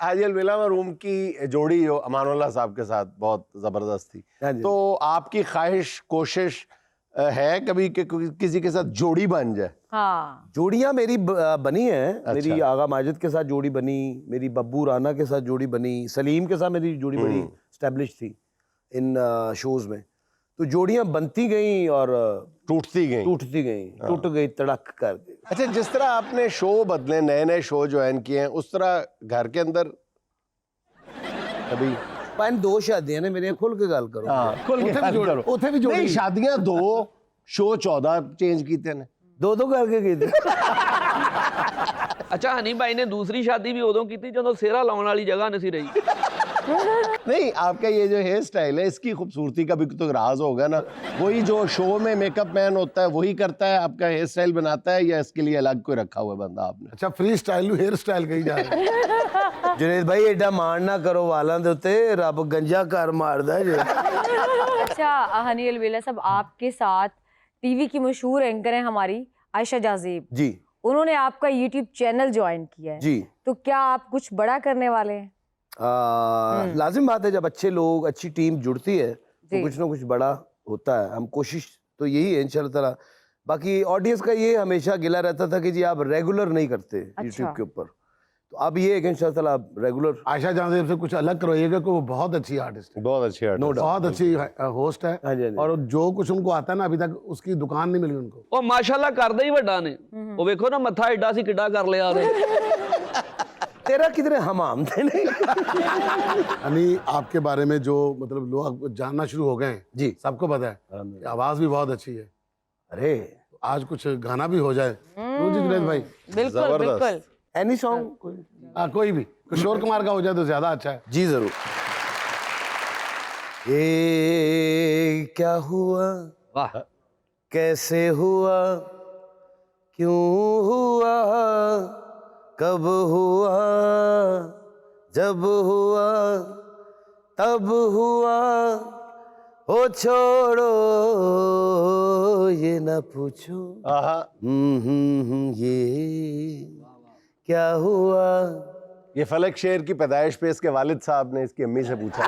हाजी अलबेला मरहूम की जोड़ी जो अमानुल्लाह साहब के साथ बहुत जबरदस्त थी, तो आपकी ख्वाहिश कोशिश है कभी कि किसी के साथ जोड़ी बन जाए? हाँ, जोड़ियां मेरी बनी है। मेरी आगा माजिद के साथ जोड़ी बनी, मेरी बब्बू राना के साथ जोड़ी बनी, सलीम के साथ मेरी जोड़ी बड़ी स्टैब्लिश थी इन शोज में। तो जोड़ियां बनती गई और टूटती गई, टूट गई तड़क कर। अच्छा, जिस तरह आपने शो बदले, नए नए शो ज्वाइन किए हैं, उस तरह घर के अंदर कभी? पाइन 2 शादियां ने मेरी, खुल के गल करो। हाँ, खुल के गल करो। उथे भी जोड़ी नहीं, शादियां 2, शो 14 चेंज कीते ने, 2 करके गई थी। अच्छा, हनी भाई ने दूसरी शादी भी उदों की थी ਜਦੋਂ सेहरा लाने वाली जगह नहीं रही। नहीं, आपका ये जो हेयर स्टाइल है इसकी खूबसूरती का भी तो राज होगा ना, वही जो शो में मेकअप मैन होता है वही करता है, आपका हेयर स्टाइल बनाता है, या इसके लिए अलग कोई रखा हुआ है बंदा आपने? अच्छा, फ्री स्टाइल हेयर स्टाइल कही जा रही है। जुनेद भाई एडा मान ना करो वालों दे उत्ते, रब गंजा कर मारदा है जी। अच्छा हनी अलबेला साहब, आपके साथ टीवी की मशहूर एंकर हैं हमारी आयशा जाज़ेब जी, उन्होंने आपका यूट्यूब चैनल ज्वाइन किया है जी। तो क्या आप कुछ बड़ा करने वाले हैं? लाजिम बात है, जब अच्छे लोग, अच्छी टीम जुड़ती है तो कुछ ना कुछ बड़ा होता है। हम कोशिश तो यही है इंशाल्लाह ताला। बाकी ऑडियंस का ये हमेशा गिला रहता था कि जी आप रेगुलर नहीं करते यूट्यूब के ऊपर, तो अब ये है कि इंशाल्लाह ताला रेगुलर। आयशा जाज़ेब से कुछ अलग करवाइएगा कि वो बहुत अच्छी आर्टिस्ट है, बहुत अच्छी आर्टिस्ट, बहुत अच्छी होस्ट है, हाँ जी। और जो कुछ उनको आता है ना, अभी तक उसकी दुकान नहीं मिली उनको। ਉਹ ਮਾਸ਼ਾਅੱਲਾ ਕਰਦਾ ਹੀ ਵੱਡਾ ਨੇ, ਉਹ ਵੇਖੋ ਨਾ ਮੱਥਾ ਐਡਾ ਸੀ ਕਿੱਡਾ ਕਰ ਲਿਆ ਉਹਨੇ। तेरा कितने हमाम थे नहीं। यानी आपके बारे में जो मतलब लोग जानना शुरू हो गए हैं जी। सबको पता है कि आवाज भी बहुत अच्छी है। अरे तो आज कुछ गाना भी हो जाए जी जुनैद भाई। बिल्कुल जबरदस्त। बिल्कुल। एनी सॉन्ग कोई भी किशोर कुमार का हो जाए तो ज्यादा अच्छा है। जी जरूर। ये क्या हुआ, वाह कैसे हुआ, क्यों हुआ, कब हुआ, जब हुआ तब हुआ, हो छोड़ो ये न पूछो। आहा, ये क्या हुआ। ये फलक शेर की पैदाइश पे इसके वालिद साहब ने इसकी अम्मी से पूछा।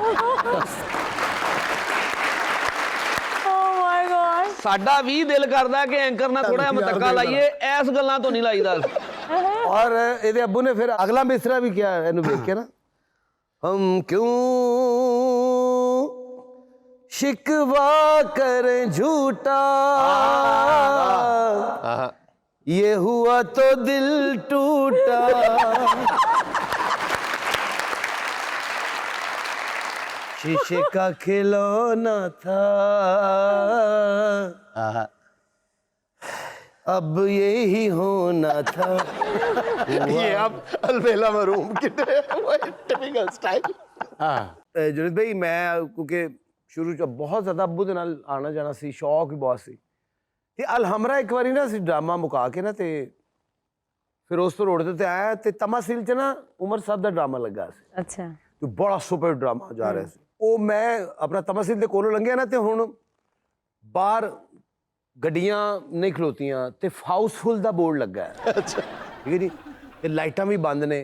Oh my God. ਸਾਡਾ ਵੀ ਦਿਲ ਕਰਦਾ ਕਿ ਐਂਕਰ ਨਾਲ ਥੋੜਾ ਜਿਹਾ ਮਤੱਕਾ ਲਾਈਏ, ਐਸ ਗੱਲਾਂ ਤੋਂ ਨਹੀਂ ਲਾਈਦਾ। और ਇਹਦੇ ਅੱਬੂ ਨੇ ਫਿਰ ਅਗਲਾ ਮਿਸਰਾ ਵੀ ਕਿਹਾ ਇਹਨੂੰ ਵੇਖ ਕੇ ਨਾ, हम क्यों शिकवा करें झूठा, आहा, ये हुआ तो दिल टूटा, शीशे का खिलौना था, आहा। अब यही होना था। ये अब अलबेला मरूम की टिपिकल स्टाइल। ਜੁਨੇਦ ਭਾਈ ਮੈਂ ਕਿਉਂਕਿ ਸ਼ੁਰੂ ਚ ਬਹੁਤ ਜ਼ਿਆਦਾ ਅੱਬੂ ਦੇ ਨਾਲ ਆਣਾ ਜਾਣਾ ਸੀ, ਸ਼ੌਕ ਵੀ ਬਹੁਤ ਸੀ, ਤੇ ਅਲਹਮਰਾ ਇੱਕ ਵਾਰੀ ਨਾ ਅਸੀਂ ਡਰਾਮਾ ਮੁਕਾ ਕੇ ਨਾ ਤੇ ਫਿਰ ਉਸ ਤੋਂ ਰੋਡ ਤੇ ਆਇਆ ਤੇ ਤਮਾਸੀਲ ਚ ਨਾ ਉਮਰ ਸਾਹਿਬ ਦਾ ਡਰਾਮਾ ਲੱਗਾ ਸੀ अच्छा। ਤੇ ਬੜਾ ਸੁਪਰ ਡਰਾਮਾ ਜਾ ਰਿਹਾ ਸੀ। ਉਹ ਮੈਂ ਆਪਣਾ ਤਮਾਸੀਲ ਦੇ ਕੋਲੋਂ ਲੰਘਿਆ ਨਾ ਤੇ ਹੁਣ ਬਾਹਰ ਗੱਡੀਆਂ ਨਹੀਂ ਖਲੋਤੀਆਂ ਤੇ ਹਾਊਸਫੁੱਲ ਦਾ ਬੋਰਡ ਲੱਗਾ ਹੈ। अच्छा, ਠੀਕ ਹੈ ਜੀ, ਤੇ ਲਾਈਟਾਂ ਵੀ ਬੰਦ ਨੇ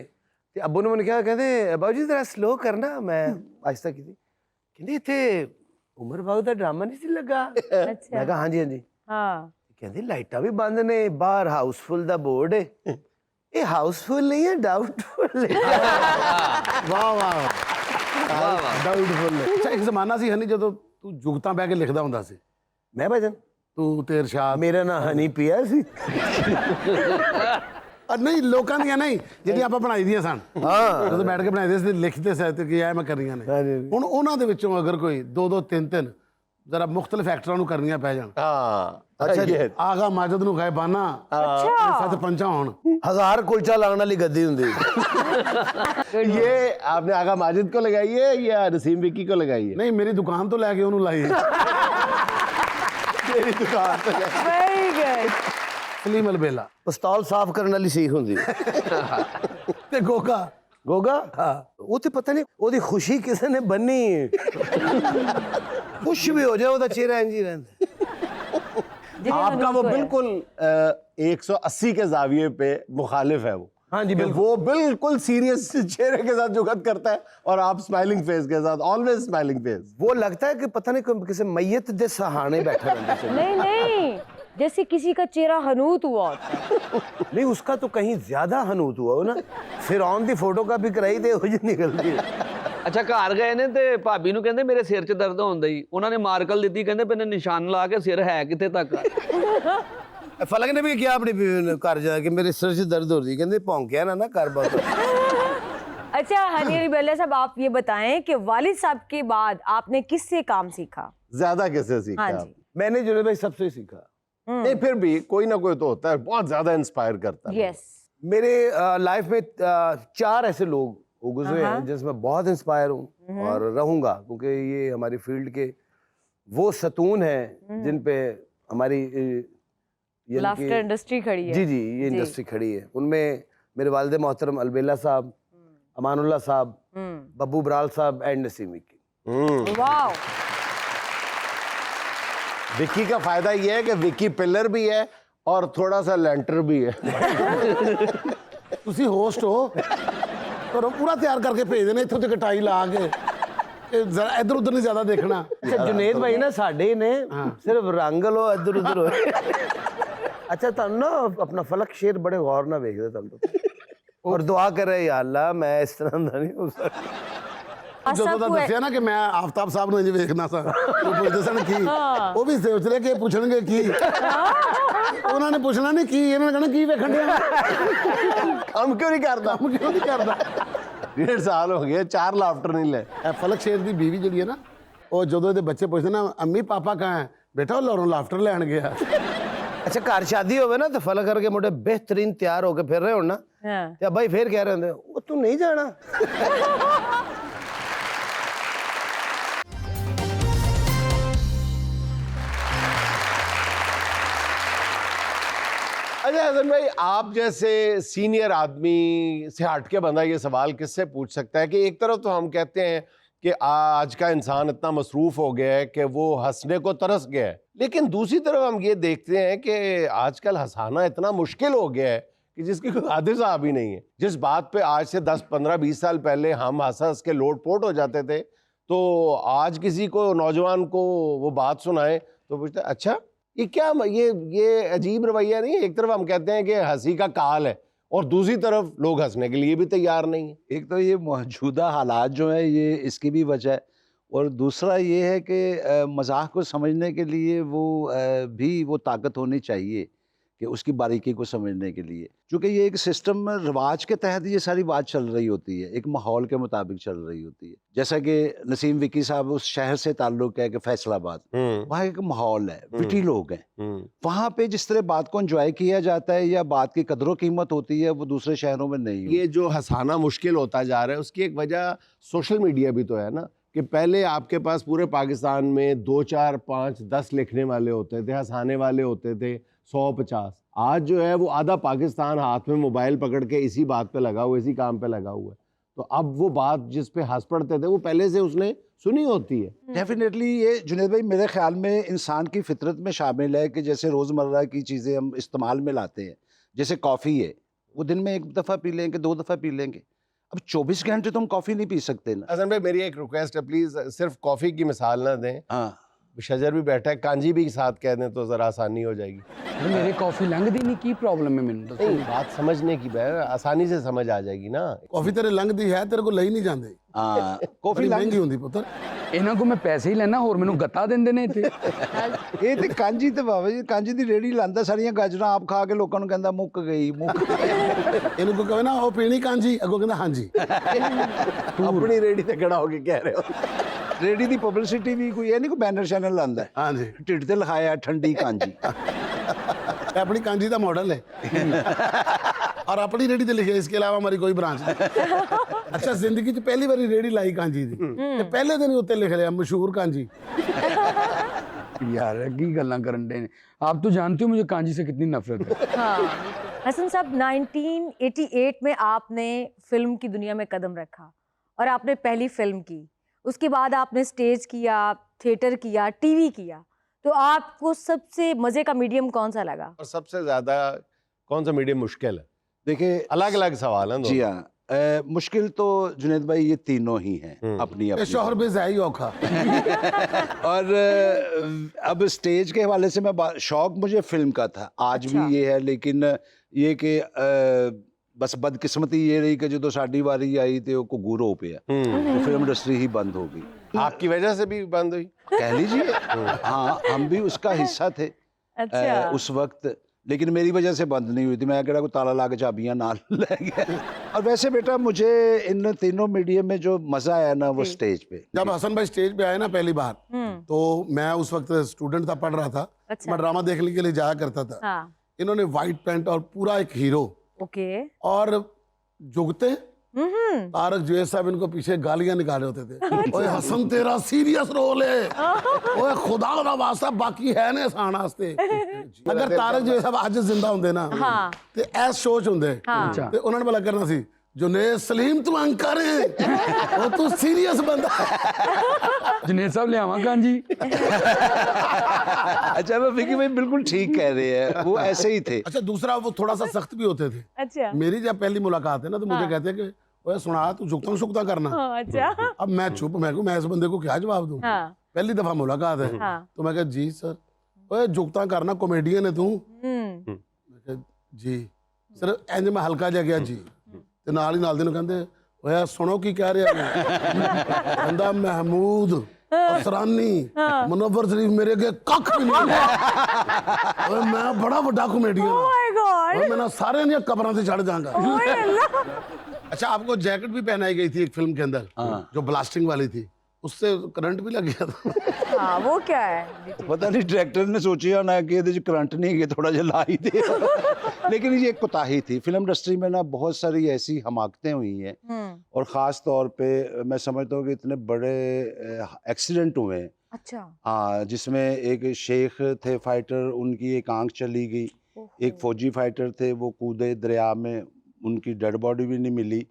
ਤੇ ਅੱਬੂ ਨੇ ਮੈਨੂੰ ਕਿਹਾ, ਕਹਿੰਦੇ ਬਾਬੂ ਜੀ ਜ਼ਰਾ ਸਲੋ ਕਰਨਾ। ਮੈਂ ਆਹਿਸਤਾ ਕੀਤੀ, ਕਹਿੰਦੇ ਇੱਥੇ ਉਮਰ ਬਾਬੂ ਦਾ ਡਰਾਮਾ ਨਹੀਂ ਸੀ ਲੱਗਾ। ਮੈਂ ਕਿਹਾ ਹਾਂਜੀ ਹਾਂਜੀ। हाँ। ਕਹਿੰਦੇ ਲਾਈਟਾਂ ਵੀ ਬੰਦ ਨੇ, ਬਾਹਰ ਹਾਊਸਫੁੱਲ ਦਾ ਬੋਰਡ ਹੈ। ਇਹ ਹਾਊਸਫੁੱਲ ਨਹੀਂ ਹੈ, ਡਾਊਟਫੁੱਲ ਹੈ। ਵਾਹ ਵਾਹ ਡਾਊਟਫੁਲ। ਅੱਛਾ ਇੱਕ ਜ਼ਮਾਨਾ ਸੀ ਹਨੀ ਜਦੋਂ ਤੂੰ ਜੁਗਤਾਂ ਬਹਿ ਕੇ ਲਿਖਦਾ ਹੁੰਦਾ ਸੀ, ਮੈਂ ਭਾਜਨ ਤੂੰ ਤੇ ਇਰਸ਼ਾਦ। ਮੇਰਾ ਨਾਂ ਹਨੀ ਪਿਆ ਸੀ। ਨਹੀਂ ਲੋਕਾਂ ਦੀਆਂ ਨਹੀਂ, ਜਿਹੜੀਆਂ ਆਪਾਂ ਬਣਾਈ ਦੀਆਂ ਸਨ। ਹਾਂ ਜਦੋਂ ਬੈਠ ਕੇ ਬਣਾਈਦੇ ਸੀ ਲਿਖਦੇ ਸੀ ਤੇ ਕਿ ਇਹ ਮੈਂ ਕਰਨੀਆਂ ਨੇ। ਹੁਣ ਉਹਨਾਂ ਦੇ ਵਿੱਚੋਂ ਅਗਰ ਕੋਈ ਦੋ ਦੋ ਤਿੰਨ ਤਿੰਨ ਜ਼ਰਾ ਮੁxtਲਫ ਐਕਟਰਾਂ ਨੂੰ ਕਰਨੀਆਂ ਪੈ ਜਾਣ, हाँ अच्छा जी। ये ਆਗਾ ਮਾਜਦ ਨੂੰ ਗਾਇਬਾਨਾ ਸੱਤ ਪੰਚਾ ਹੋਣ, 1000 ਕੁਲਚਾ ਲਾਉਣ ਵਾਲੀ ਗੱਦੀ ਹੁੰਦੀ। ये आपने आगा माजिद को लगाई है या नसीम विक्की को लगाई है? ਨਹੀਂ ਮੇਰੀ ਦੁਕਾਨ ਤੋਂ ਲੈ ਕੇ ਉਹਨੂੰ ਲਾਈ। मेरी दुकान पे लगाई। Very good. ਸਲੀਮ ਅਲਬੇਲਾ ਪਿਸਤੌਲ ਸਾਫ਼ ਕਰਨ ਵਾਲੀ ਸੀਖ ਹੁੰਦੀ। ਤੇ ਗੋਗਾ। ਗੋਗਾ ਉਹ ਤੇ ਪਤਾ ਨਹੀਂ ਉਹਦੀ ਖੁਸ਼ੀ ਕਿਸੇ ਨੇ ਬੰਨੀ ਹੈ। ਕੁਛ ਵੀ ਹੋ ਜਾਏ ਉਹਦਾ ਚਿਹਰਾ ਇੰਝ ਹੀ ਰਹਿੰਦਾ। आपका वो बिल्कुल 180 के जाविये पे मुखालिफ है वो। हाँ जी, कि बिल्कुल। वो बिल्कुल सीरियस चेहरे के साथ जुगत करता है और आप स्माइलिंग फेस के साथ, ऑलवेज स्माइलिंग फेस। वो लगता है कि पता नहीं कोई किसी मैयत दे सहाने बैठा रहता है। नहीं नहीं, जैसे किसी का चेहरा हनूत हुआ होता है। नहीं उसका तो कहीं ज्यादा हनूत हुआ हो ना। फिरौन दी फोटो कापी कराई ते हो जी निकलती है। ਅੱਛਾ ਘਰ ਗਏ ਨੇ ਤੇ ਭਾਬੀ ਨੂੰ ਕਹਿੰਦੇ ਮੇਰੇ ਸਿਰ 'ਚ ਦਰਦ ਹੁੰਦਾ ਹੀ, ਉਹਨਾਂ ਨੇ ਮਾਰਕਲ ਦਿੱਤੀ, ਕਹਿੰਦੇ ਮੈਨੇ ਨਿਸ਼ਾਨ ਲਾ ਕੇ ਸਿਰ ਹੈ ਕਿੱਥੇ ਤੱਕ ਆ। फलक ने भी किया अपनी बीवी ने घर जाके, मेरे सिर से दर्द हो रही, कहते भौंकिया ना कर बात। अच्छा हनी अलबेला साहब, आप ये बताएं कि वालिद साहब के बाद आपने किससे काम सीखा? ज्यादा कैसे सीखा हाँ आप? जी। मैंने जुनेद भाई सबसे सीखा। नहीं फिर भी कोई ना कोई तो होता है बहुत ज्यादा इंस्पायर करता है। यस। मेरे लाइफ में 4 ऐसे लोग वो गुजरे हैं जिसमें बहुत इंस्पायर हूँ और रहूँगा, क्योंकि ये हमारी फील्ड के वो सतून हैं जिन पे हमारी लाफ्टर इंडस्ट्री खड़ी है। जी जी ये इंडस्ट्री खड़ी है। उनमें मेरे वालिद मोहतरम अलबेला साहब, अमानुल्लाह साहब, बब्बू बराल साहब एंड नसीम विक्की। वाह। विक्की का फायदा ये है कि विक्की पिलर भी है और थोड़ा सा लेंटर भी है। ਤੁਸੀਂ ਹੋਸਟ ਹੋ ਪਰ ਪੂਰਾ ਤਿਆਰ ਕਰਕੇ ਭੇਜ ਦੇਣੇ ਇੱਥੋਂ ਤੇ ਕਟਾਈ ਲਾ ਕੇ, ਇਹ ਜ਼ਰਾ ਇੱਧਰ ਉੱਧਰ ਨਹੀਂ ਜ਼ਿਆਦਾ ਦੇਖਣਾ। अच्छा जुनेद भाई ना साढ़े ने सिर्फ रंग लो इधर उधर हो। अच्छा तुम ना अपना फलक शेर बड़े गौर ना वेखदे तुम तो और दुआ कर रहे या अल्लाह मैं इस तरह दा नहीं हो सकता। ਜਦੋਂ ਦਾ ਦੱਸਿਆ ਨਾ ਕਿ ਮੈਂ ਆਫਤਾਬ ਸਾਹਿਬ ਨੂੰ ਇੰਜ ਵੇਖਣਾ ਸਾਂ, ਉਹ ਪੁੱਛਦੇ ਸਨ ਕੀ, ਉਹ ਵੀ ਸੋਚ ਰਹੇ ਕਿ ਪੁੱਛਣਗੇ ਕੀ। ਉਹਨਾਂ ਨੇ ਪੁੱਛਣਾ ਨਹੀਂ ਕੀ, ਇਹਨਾਂ ਨੇ ਕਹਿਣਾ ਕੀ ਵੇਖਣ ਡਿਆ। ਕੰਮ ਕਿਉਂ ਨਹੀਂ ਕਰਦਾ? ਕੰਮ ਕਿਉਂ ਨਹੀਂ ਕਰਦਾ? 1.5 ਸਾਲ ਹੋ ਗਏ 4 ਲਾਫਟਰ ਨਹੀਂ ਲੈ। ਇਹ ਫਲਕ ਸ਼ੇਰ ਦੀ ਬੀਵੀ ਜਿਹੜੀ ਹੈ ਨਾ, ਉਹ ਜਦੋਂ ਇਹਦੇ ਬੱਚੇ ਪੁੱਛਦੇ ਨਾ ਅੰਮੀ ਪਾਪਾ ਕਹਾਂ ਹੈ, ਬੇਟਾ ਉਹ ਲੋਰੋਂ ਲਾਫਟਰ ਲੈਣ ਗਿਆ। ਅੱਛਾ ਘਰ ਸ਼ਾਦੀ ਹੋਵੇ ਨਾ ਤੇ ਫਲਕ ਕਰਕੇ ਮੁੰਡੇ ਬਿਹਤਰੀਨ ਤਿਆਰ ਹੋ ਕੇ ਫਿਰ ਰਹੇ ਹੋਣ ਨਾ, ਤੇ ਅੱਬਾ ਹੀ ਫੇਰ ਕਹਿ ਰਹੇ ਹੁੰਦੇ ਉਹ ਤੂੰ ਨਹੀਂ ਜਾਣਾ। अच्छा हसन भाई, आप जैसे सीनियर आदमी से हट के बंदा ये सवाल किससे पूछ सकता है कि एक तरफ तो हम कहते हैं कि आज का इंसान इतना मसरूफ हो गया है कि वो हंसने को तरस गया है, लेकिन दूसरी तरफ हम ये देखते हैं कि आजकल हंसाना इतना मुश्किल हो गया है कि जिसकी कोई हद हिसाब ही नहीं है। जिस बात पे आज से 10, 15, 20 साल पहले हम हंस हंस के लोटपोट हो जाते थे, तो आज किसी को, नौजवान को वो बात सुनाए तो पूछते अच्छा ये क्या, ये अजीब रवैया नहीं है। एक तरफ हम कहते हैं कि हंसी का काल है और दूसरी तरफ लोग हंसने के लिए भी तैयार नहीं है। एक तो ये मौजूदा हालात जो है ये इसकी भी वजह है, और दूसरा ये है कि मजाक को समझने के लिए भी वो ताकत होनी चाहिए कि उसकी बारीकी को समझने के लिए, क्योंकि ये एक सिस्टम रिवाज के तहत ये सारी बात चल रही होती है, एक माहौल के मुताबिक चल रही होती है। जैसा कि नसीम विकी साहब उस शहर से ताल्लुक है कि फैसलाबाद, वहाँ एक माहौल है, विटी लोग हैं, वहाँ पे जिस तरह बात को एंजॉय किया जाता है या बात की कदर कीमत होती है वो दूसरे शहरों में नहीं ये जो हंसाना मुश्किल होता जा रहा है उसकी एक वजह सोशल मीडिया भी तो है ना, कि पहले आपके पास पूरे पाकिस्तान में 2, 4, 5, 10 लिखने वाले होते थे, हंसाने वाले होते थे 100-50। आज जो है वो आधा पाकिस्तान हाथ में मोबाइल पकड़ के इसी बात पे लगा हुआ, इसी काम पे लगा हुआ है। तो अब वो बात जिस पे हंस पड़ते थे वो पहले से उसने सुनी होती है। डेफिनेटली ये जुनैद भाई मेरे ख्याल में इंसान की फितरत में शामिल है कि जैसे रोज़मर्रा की चीज़ें हम इस्तेमाल में लाते हैं, जैसे कॉफ़ी है, वो दिन में 1 दफ़ा पी लेंगे, 2 दफ़ा पी लेंगे, अब 24 घंटे तो हम कॉफ़ी नहीं पी सकते ना। हसन भाई मेरी एक रिक्वेस्ट है, प्लीज़ सिर्फ कॉफ़ी की मिसाल ना दें। हाँ, शजर भी बैठा है, कांजी भी साथ कह दें तो ज़रा आसानी हो जाएगी। मेरे कॉफी लंघदी नहीं, की प्रॉब्लम है मैंने नहीं, बात समझने की आसानी से समझ आ जाएगी ना। कॉफी तेरे लंघदी है, तेरे को लई नहीं जाती। हाँ, कॉफ़ी महंगी होती पुत्र। ਇਹਨਾਂ ਕੋ ਮੈਂ ਪੈਸੇ ਹੀ ਲੈਣਾ, ਹੋਰ ਮੈਨੂੰ ਗੱਤਾ ਦਿੰਦੇ ਨੇ ਇੱਥੇ। ਇਹ ਤੇ ਕਾਂਜੀ ਤੇ ਬਾਬਾ ਜੀ ਕਾਂਜੀ ਦੀ ਰੇੜੀ ਲਾਂਦਾ, ਸਾਰੀਆਂ ਗਾਜਰਾਂ ਆਪ ਖਾ ਕੇ ਲੋਕਾਂ ਨੂੰ ਕਹਿੰਦਾ ਮੁੱਕ ਗਈ, ਮੁੱਕ ਗਈ। ਇਹਨੂੰ ਕੋ ਕਹੇ ਨਾ ਉਹ ਪੀਣੀ ਕਾਂਜੀ, ਅੱਗੋਂ ਕਹਿੰਦਾ ਹਾਂਜੀ। अपनी रेडी ते खड़ा होके कह रहे हो। ਰੇੜੀ ਦੀ ਪਬਲਿਸਿਟੀ ਵੀ ਕੋਈ ਇਹ ਨਹੀਂ ਕੋਈ ਬੈਨਰ ਚੈਨਲ ਲਾਂਦਾ, ਹਾਂਜੀ, ਢਿੱਡ ਤੇ ਲਿਖਾਇਆ ਠੰਡੀ ਕਾਂਜੀ। ਇਹ अपनी कांजी का मॉडल है और अपनी रेडी ते लिखे, इसके अलावा हमारी कोई ब्रांच नहीं। अच्छा जिंदगी च पहली बारी रेडी लाई कांजी दी ते पहले दिन उत्ते लिख लिया मशहूर कांजी। यार की गल्लां करन दे ने, आप तो जानते हो मुझे कांजी से कितनी नफरत है। हाँ, हसन साहब 1988 में आपने फिल्म की दुनिया में कदम रखा और आपने पहली फिल्म की, उसके बाद आपने स्टेज किया, थिएटर किया, टीवी किया, तो आपको सबसे मजे का मीडियम कौन सा लगा और सबसे ज्यादा कौन सा मीडियम मुश्किल है? देखिए अलग अलग सवाल हैं जी हाँ, मुश्किल तो जुनैद भाई ये तीनों ही हैं अपनी अपनी। शोहर बेज है ही औखा। और अब स्टेज के हवाले से मैं शौक मुझे फिल्म का था, आज अच्छा। भी ये है, लेकिन ये कि बस बदकिस्मती ये रही कि जो साड़ी वारी आई तो घुगू रो पिया, तो फिल्म इंडस्ट्री ही बंद हो गई। आपकी वजह से भी बंद हुई? कह लीजिए हाँ, हम भी उसका हिस्सा थे उस वक्त, लेकिन मेरी वजह से बंद नहीं हुई थी। मैं कह को ताला ला के चाबियां नाल ले गया। और वैसे बेटा मुझे इन तीनों मीडियम में जो मजा आया ना वो स्टेज पे। जब हसन भाई स्टेज पे आए ना पहली बार, तो मैं उस वक्त स्टूडेंट था, पढ़ रहा था। अच्छा। मैं ड्रामा देखने के लिए जाया करता था। हाँ। इन्होंने व्हाइट पैंट और पूरा एक हीरो ओके और जुगते तारक जुएद साहब इनको पीछे गालियां निकाले होते थे। ओए हसन तेरा सीरियस रोल है, ओए खुदा दा वास्ता बाकी है ने आसान वास्ते। अगर तारक जुएद साहब आज जिंदा होंदे ना ते ऐस शो च होंदे ते उन्होंने भला करना सी जुनेद सलीम तू अंकर है, वो तू सीरियस बंदा है। जुनेद साहब ले आवा कांजी। अच्छा मैं विकी भाई बिल्कुल ठीक कह रहे हैं, वो ऐसे ही थे। अच्छा दूसरा वो थोड़ा सा सख्त भी होते थे। अच्छा। मेरी जब पहली मुलाकात है ना तो मुझे कहते हैं कि ओए सुना तू झुकता शुकता करना। अच्छा। अब मैं चुप, मैं इस बंदे को क्या जवाब दूं? पहली दफा मुलाकात है तो मैं कहा जी सर, ओए झुकता करना, कॉमेडियन है तू? मैं कहा जी सर, इंज मैं हल्का जा गया जी ते नाल ही नाल दे कहंदे ओए सुनो की कह रहे कहंदा महमूद असरानी मुनव्वर शरीफ मेरे अगे कख भी नहीं। ओए मैं बड़ा बड़ा कॉमेडियन ओह माय गॉड। और मैं ना सारे ने कब्रों से चढ़ जाऊंगा। ओए अल्लाह। अच्छा, आपको जैकेट भी पहनाई गई थी एक फिल्म के अंदर, जो ब्लास्टिंग वाली थी, उससे करंट भी लग गया था। हाँ वो क्या है? पता नहीं डायरेक्टर ने सोचा ना कि ये करंट नहीं है, थोड़ा जिहा ला ही दे। लेकिन ये एक कोताही थी। फिल्म इंडस्ट्री में ना बहुत सारी ऐसी हमाकतें हुई हैं, और ख़ास तौर पे मैं समझता हूँ कि इतने बड़े एक्सीडेंट हुए हैं। अच्छा। हाँ, जिसमें एक शेख थे फाइटर, उनकी एक आंख चली गई, एक फौजी फाइटर थे वो कूदे दरिया में, उनकी डेड बॉडी भी नहीं मिली।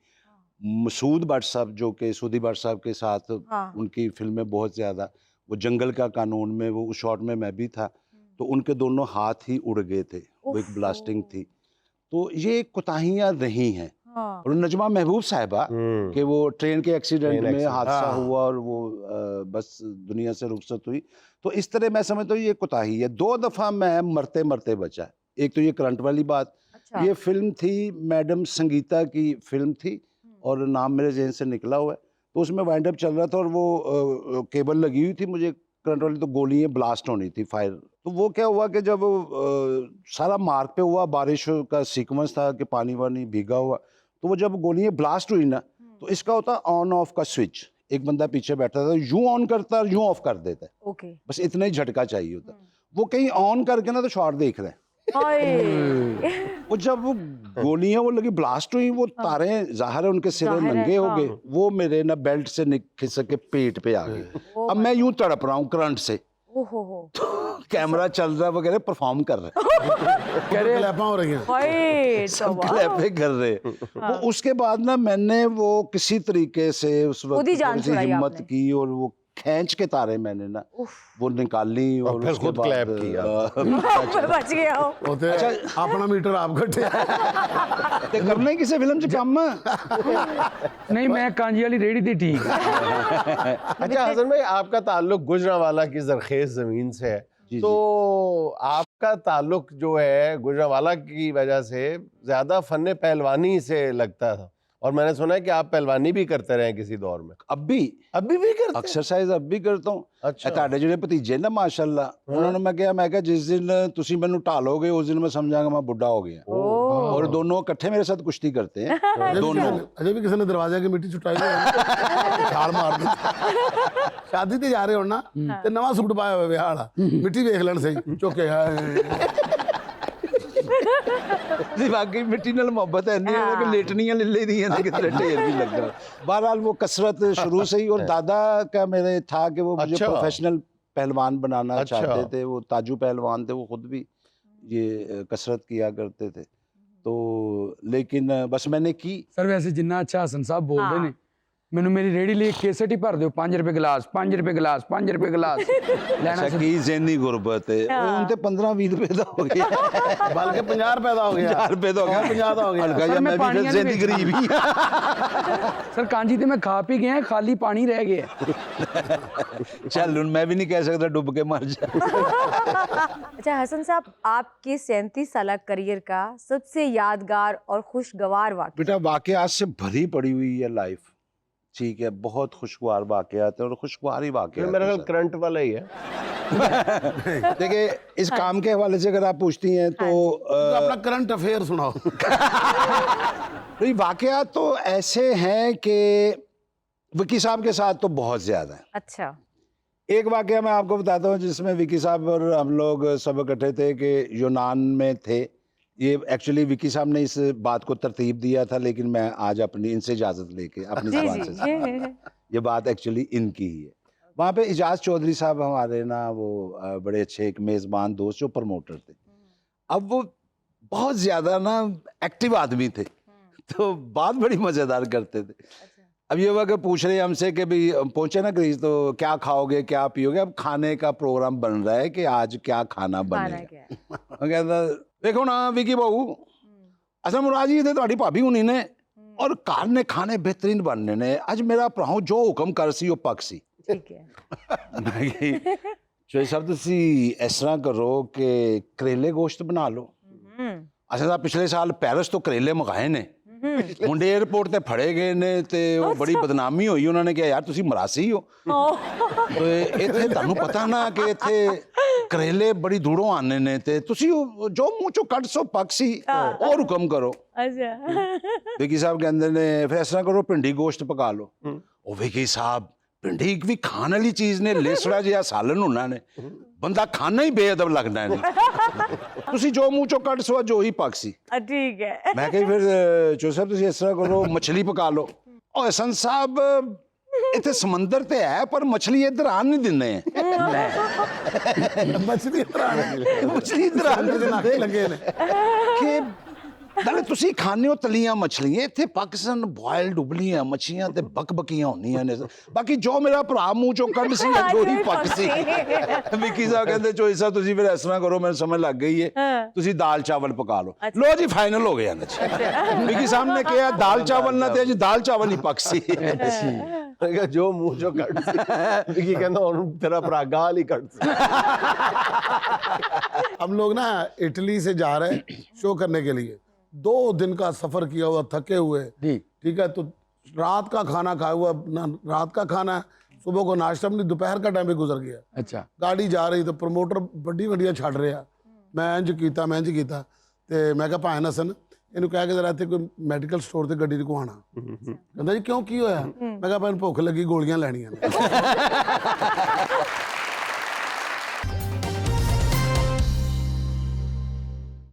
मसूद भट्ट साहब जो कि सूदी भट्ट साहब के साथ उनकी फिल्में बहुत ज़्यादा, वो जंगल का कानून में, वो उस शॉट में मैं भी था, तो उनके दोनों हाथ ही उड़ गए थे, वो एक ब्लास्टिंग थी। तो ये कोताहियाँ रही हैं। और नजमा महबूब साहिबा कि वो ट्रेन के एक्सीडेंट में हादसा हुआ और वो बस दुनिया से रुखसत हुई। तो इस तरह मैं समझता हूँ ये कोताही है। 2 दफ़ा मैं मरते मरते बचा। एक तो ये करंट वाली बात। अच्छा। ये फिल्म थी मैडम संगीता की फिल्म थी, और नाम मेरे जहन से निकला हुआ है। तो उसमें वाइंड अप चल रहा था और वो केबल लगी हुई थी, मुझे करंट वाली, तो गोलियाँ ब्लास्ट होनी थी, फायर। तो वो क्या हुआ कि जब सारा मार्ग पे हुआ, बारिश का सीक्वेंस था कि पानी वानी भीगा हुआ, तो वो जब गोलियाँ ब्लास्ट हुई ना, तो इसका होता ऑन ऑफ का स्विच, एक बंदा पीछे बैठा था, यूं ऑन करता और यूं ऑफ कर देता। ओके। बस इतना ही झटका चाहिए होता। वो कहीं ऑन करके ना तो शॉट देख रहे हैं, वो जब वो गोलियां वो लगी ब्लास्ट हुई, वो तारे ज़ाहिर है उनके सिरे नंगे हो गए, वो मेरे ना बेल्ट से खिसक के पेट पे आ गए। अब मैं यूं तड़प रहा हूँ करंट से, कैमरा चल रहा वगैरह, परफॉर्म कर रहे क्लैपां हो रही हैं, सब क्लैपें कर रहे। वो उसके बाद ना मैंने वो किसी तरीके से उस वक्त थोड़ी सी हिम्मत की, और वो खींच के तारे मैंने ना वो निकाली, और फिर उसके खुद बाद क्लैप किया। बच गया हो। होते अपना मीटर आप घटे। ते करना ही किसी फिल्म च काम है। नहीं, मैं कांजी वाली रेडी थी, ठीक है। अच्छा हसन भाई, आपका ताल्लुक गुजरांवाला की जरखेज ज़मीन से है, तो आपका ताल्लुक जो है गुजरांवाला की वजह से ज़्यादा फ़न पहलवानी से लगता था, और मैंने सुना है कि आप पहलवानी भी करते रहे किसी दौर में। अभी अभी भी करते? एक्सरसाइज अब भी करता हूँ। अच्छा। ਤੁਹਾਡੇ ਜਿਹੜੇ ਭਤੀਜੇ ਨਾ ਮਾਸ਼ਾਅੱਲਾ, ਉਹਨਾਂ ਨੂੰ ਮੈਂ ਕਿਹਾ जिस दिन ਤੁਸੀਂ ਮੈਨੂੰ ਢਾਲੋਗੇ उस दिन मैं समझांगा मैं बुढ़ा हो गया। और दोनों इकट्ठे मेरे साथ कुश्ती करते हैं। दोनों अजय भी किसी ने दरवाजे की मिट्टी छुटाई है, छाल मार दी। शादी ते जा रहे हो ना, ते नवा सूट पाया हुआ विआह वाला, मिट्टी देख लेन सही चुके वाकई मिट्टी नाल मोहब्बत है नहीं कि लेटनियां ले ली दी हैं, कितने ढेर भी लग रहा। बहरहाल वो कसरत शुरू से ही, और दादा का मेरे था कि वो मुझे प्रोफेशनल पहलवान बनाना चाहते थे। वो ताजू पहलवान थे, वो खुद भी ये कसरत किया करते थे। तो लेकिन बस मैंने की। सर वैसे जिन्ना अच्छा हसन साहब बोलते हैं, मैनू मेरी रेडी लिए केसट ही भर दो, 5 रुपए गिलास, 5 रुपए गिलास, 5 रुपए गिलास लेना। की ज़हनी गुरबत है, उनते 15-20 रुपए दा हो गया, बल्कि 50 रुपए दा हो गया, 50 रुपए दा हो गया, 50 दा हो गया। हल्का या मैं भी ज़हनी गरीब ही। सर कांजी ते मैं खा पी गया, खाली पानी रह गया। चल मैं भी नहीं कह सकता डूब के मर जा। अच्छा हसन साहब, आपके 37 साल करियर का सबसे यादगार और खुशगवार वाक़या? बेटा वाकयात से भरी पड़ी हुई है लाइफ, ठीक है, बहुत खुशगवार वाकयात है, और खुशगवार ही वाकयात। मेरा ख्याल करंट वाला ही है। देखिए इस काम के हवाले से अगर आप पूछती हैं तो अपना करंट अफेयर सुनाओ। नहीं, वाकयात तो ऐसे हैं कि विकी साहब के साथ तो बहुत ज़्यादा है। अच्छा। एक वाकया मैं आपको बताता हूँ जिसमें विकी साहब और हम लोग सब इकट्ठे थे कि यूनान में थे। ये एक्चुअली विकी साहब ने इस बात को तरतीब दिया था, लेकिन मैं आज अपनी इनसे इजाज़त लेके अपनी ज़बान से ये बात एक्चुअली इनकी ही है। वहाँ पे इजाज़ चौधरी साहब हमारे ना वो बड़े अच्छे एक मेज़बान दोस्त जो प्रमोटर थे। अब वो बहुत ज़्यादा ना एक्टिव आदमी थे, तो बात बड़ी मज़ेदार करते थे। अब ये हुआ कि पूछ रहे हमसे कि भाई पहुँचे ना ग्रीस तो क्या खाओगे क्या पियोगे। अब खाने का प्रोग्राम बन रहा है कि आज क्या खाना बनेगा। कहता देखो ना विकी बहू, असल मुराद जी थे ਤੁਹਾਡੀ ਭਾਬੀ ਹੁਣੀ ਨੇ और घर ने खाने बेहतरीन बनने ने, आज मेरा भराओ जो हुक्म कर सी वो पक सी। ठीक है। चोई साहब तुसी इस तरह करो कि करेले गोश्त बना लो। असल साहब पिछले साल पेरिस तो करेले मंगाए ने, मुंडे एयरपोर्ट ते फड़े गए ने, ते वो बड़ी बदनामी हुई। उन्होंने कहा यार तुसी मरासी हो, तो इत्थे तुहानू पता ना कि इत्थे ਕਰੇਲੇ ਬੜੀ ਦੂਰੋਂ ਆਨੇ ਨੇ ਤੇ ਤੁਸੀਂ ਜੋ ਮੂੰਹ ਚੋਂ ਕੱਢ ਸੋ ਪਕਸੀ ਔਰ ਹੁਕਮ ਕਰੋ। अच्छा ਵਿਕੀ ਸਾਹਿਬ ਕਹਿੰਦੇ ਨੇ ਫਿਰ ਇਸ ਤਰ੍ਹਾਂ ਕਰੋ ਭਿੰਡੀ ਗੋਸ਼ਤ ਪਕਾ ਲਓ। ਉਹ ਵਿਕੀ ਸਾਹਿਬ ਭਿੰਡੀ ਇੱਕ ਵੀ ਖਾਣ ਵਾਲੀ ਚੀਜ਼ ਨੇ, ਲੇਸੜਾ ਜਿਹਾ ਸਾਲਨ ਹੋਣਾ ਨੇ, ਬੰਦਾ ਖਾਣਾ ਹੀ ਬੇਅਦਬ ਲੱਗਦਾ ਹੈ ਤੁਸੀਂ ਜੋ ਮੂੰਹ ਚੋਂ ਕੱਢ ਸੋ ਜੋ ਹੀ ਪਕਸੀ। ठीक है ਮੈਂ ਕਿਹਾ ਫਿਰ ਚੋ ਸਾਹਿਬ ਤੁਸੀਂ ਇਸ ਤਰ੍ਹਾਂ ਕਰੋ ਮੱਛਲੀ ਪਕਾ ਲਓ। ਉਹ ਹਸਨ ਸਾਹਿਬ ਇੱਥੇ ਸਮੁੰਦਰ ਤੇ ਹੈ ਪਰ ਮੱਛਲੀ ਇੱਧਰ ਆਣ ਨਹੀਂ ਦਿੰਦੇ ਮਛਲੀ ਤਰਾਣੇ ਮੱਛਲੀ ਇੱਧਰ ਆਣ ਨਹੀਂ ਦਿੰਦੇ ਲੱਗੇ ਨੇ ਕਿ ਨਾਲੇ ਤੁਸੀਂ ਖਾਣੇ ਹੋ ਤਲੀਆਂ ਮੱਛਲੀਆਂ, ਇੱਥੇ ਪਾਕਿਸਤਾਨ ਬੋਇਲਡ ਉਬਲੀਆਂ ਮੱਛੀਆਂ ਤੇ ਬਕਬਕੀਆਂ ਹੁੰਦੀਆਂ ਨੇ। ਬਾਕੀ ਜੋ ਮੇਰਾ ਭਰਾ ਮੂੰਹ ਚੋਂ ਕੱਢ ਸੀ ਜੋ ਹੀ ਪੱਕ ਸੀ। ਵਿੱਕੀ ਸਾਹਿਬ ਕਹਿੰਦੇ ਚੋਈ ਸਾਹਿਬ ਤੁਸੀਂ ਫਿਰ ਇਸ ਤਰ੍ਹਾਂ ਕਰੋ, ਮੈਨੂੰ ਸਮਝ ਲੱਗ ਗਈ ਹੈ, ਤੁਸੀਂ ਦਾਲ ਚਾਵਲ ਪਕਾ ਲਓ। ਲੋ ਜੀ ਫਾਈਨਲ ਹੋ ਗਿਆ ਨਾ ਜੀ। ਵਿੱਕੀ ਸਾਹਿਬ ਨੇ ਕਿਹਾ ਦਾਲ ਚਾਵਲ ਨਾ ਤੇ ਜੀ ਦਾਲ ਚਾਵਲ ਹੀ ਪੱਕ ਸੀ। मैं कहा, जो मुंह चो कट सी विकी कहना हुण तेरा भरा गाल ही कट सी। हम लोग ना इटली से जा रहे हैं शो करने के लिए, 2 दिन का सफर किया हुआ, थके हुए, ठीक है। तो रात का खाना खाया हुआ ना, रात का खाना सुबह को नाश्ता में, दोपहर का टाइम भी गुजर गया। अच्छा गाड़ी जा रही तो प्रमोटर बड़ी वड्डियां छड़ रहा, मैं इंज कीता ते मैं कहा भाई हसन ਇਹਨੂੰ ਕਹਿ ਕੇ ਜ਼ਰਾ ਇੱਥੇ ਕੋਈ ਮੈਡੀਕਲ ਸਟੋਰ ਤੇ ਗੱਡੀ ਰੁਕਵਾਣਾ। ਕਹਿੰਦਾ ਜੀ ਕਿਉਂ, ਕੀ ਹੋਇਆ? ਮੈਂ ਕਿਹਾ ਭਾਈ ਭੁੱਖ ਲੱਗੀ, ਗੋਲੀਆਂ ਲੈਣੀਆਂ ਨੇ।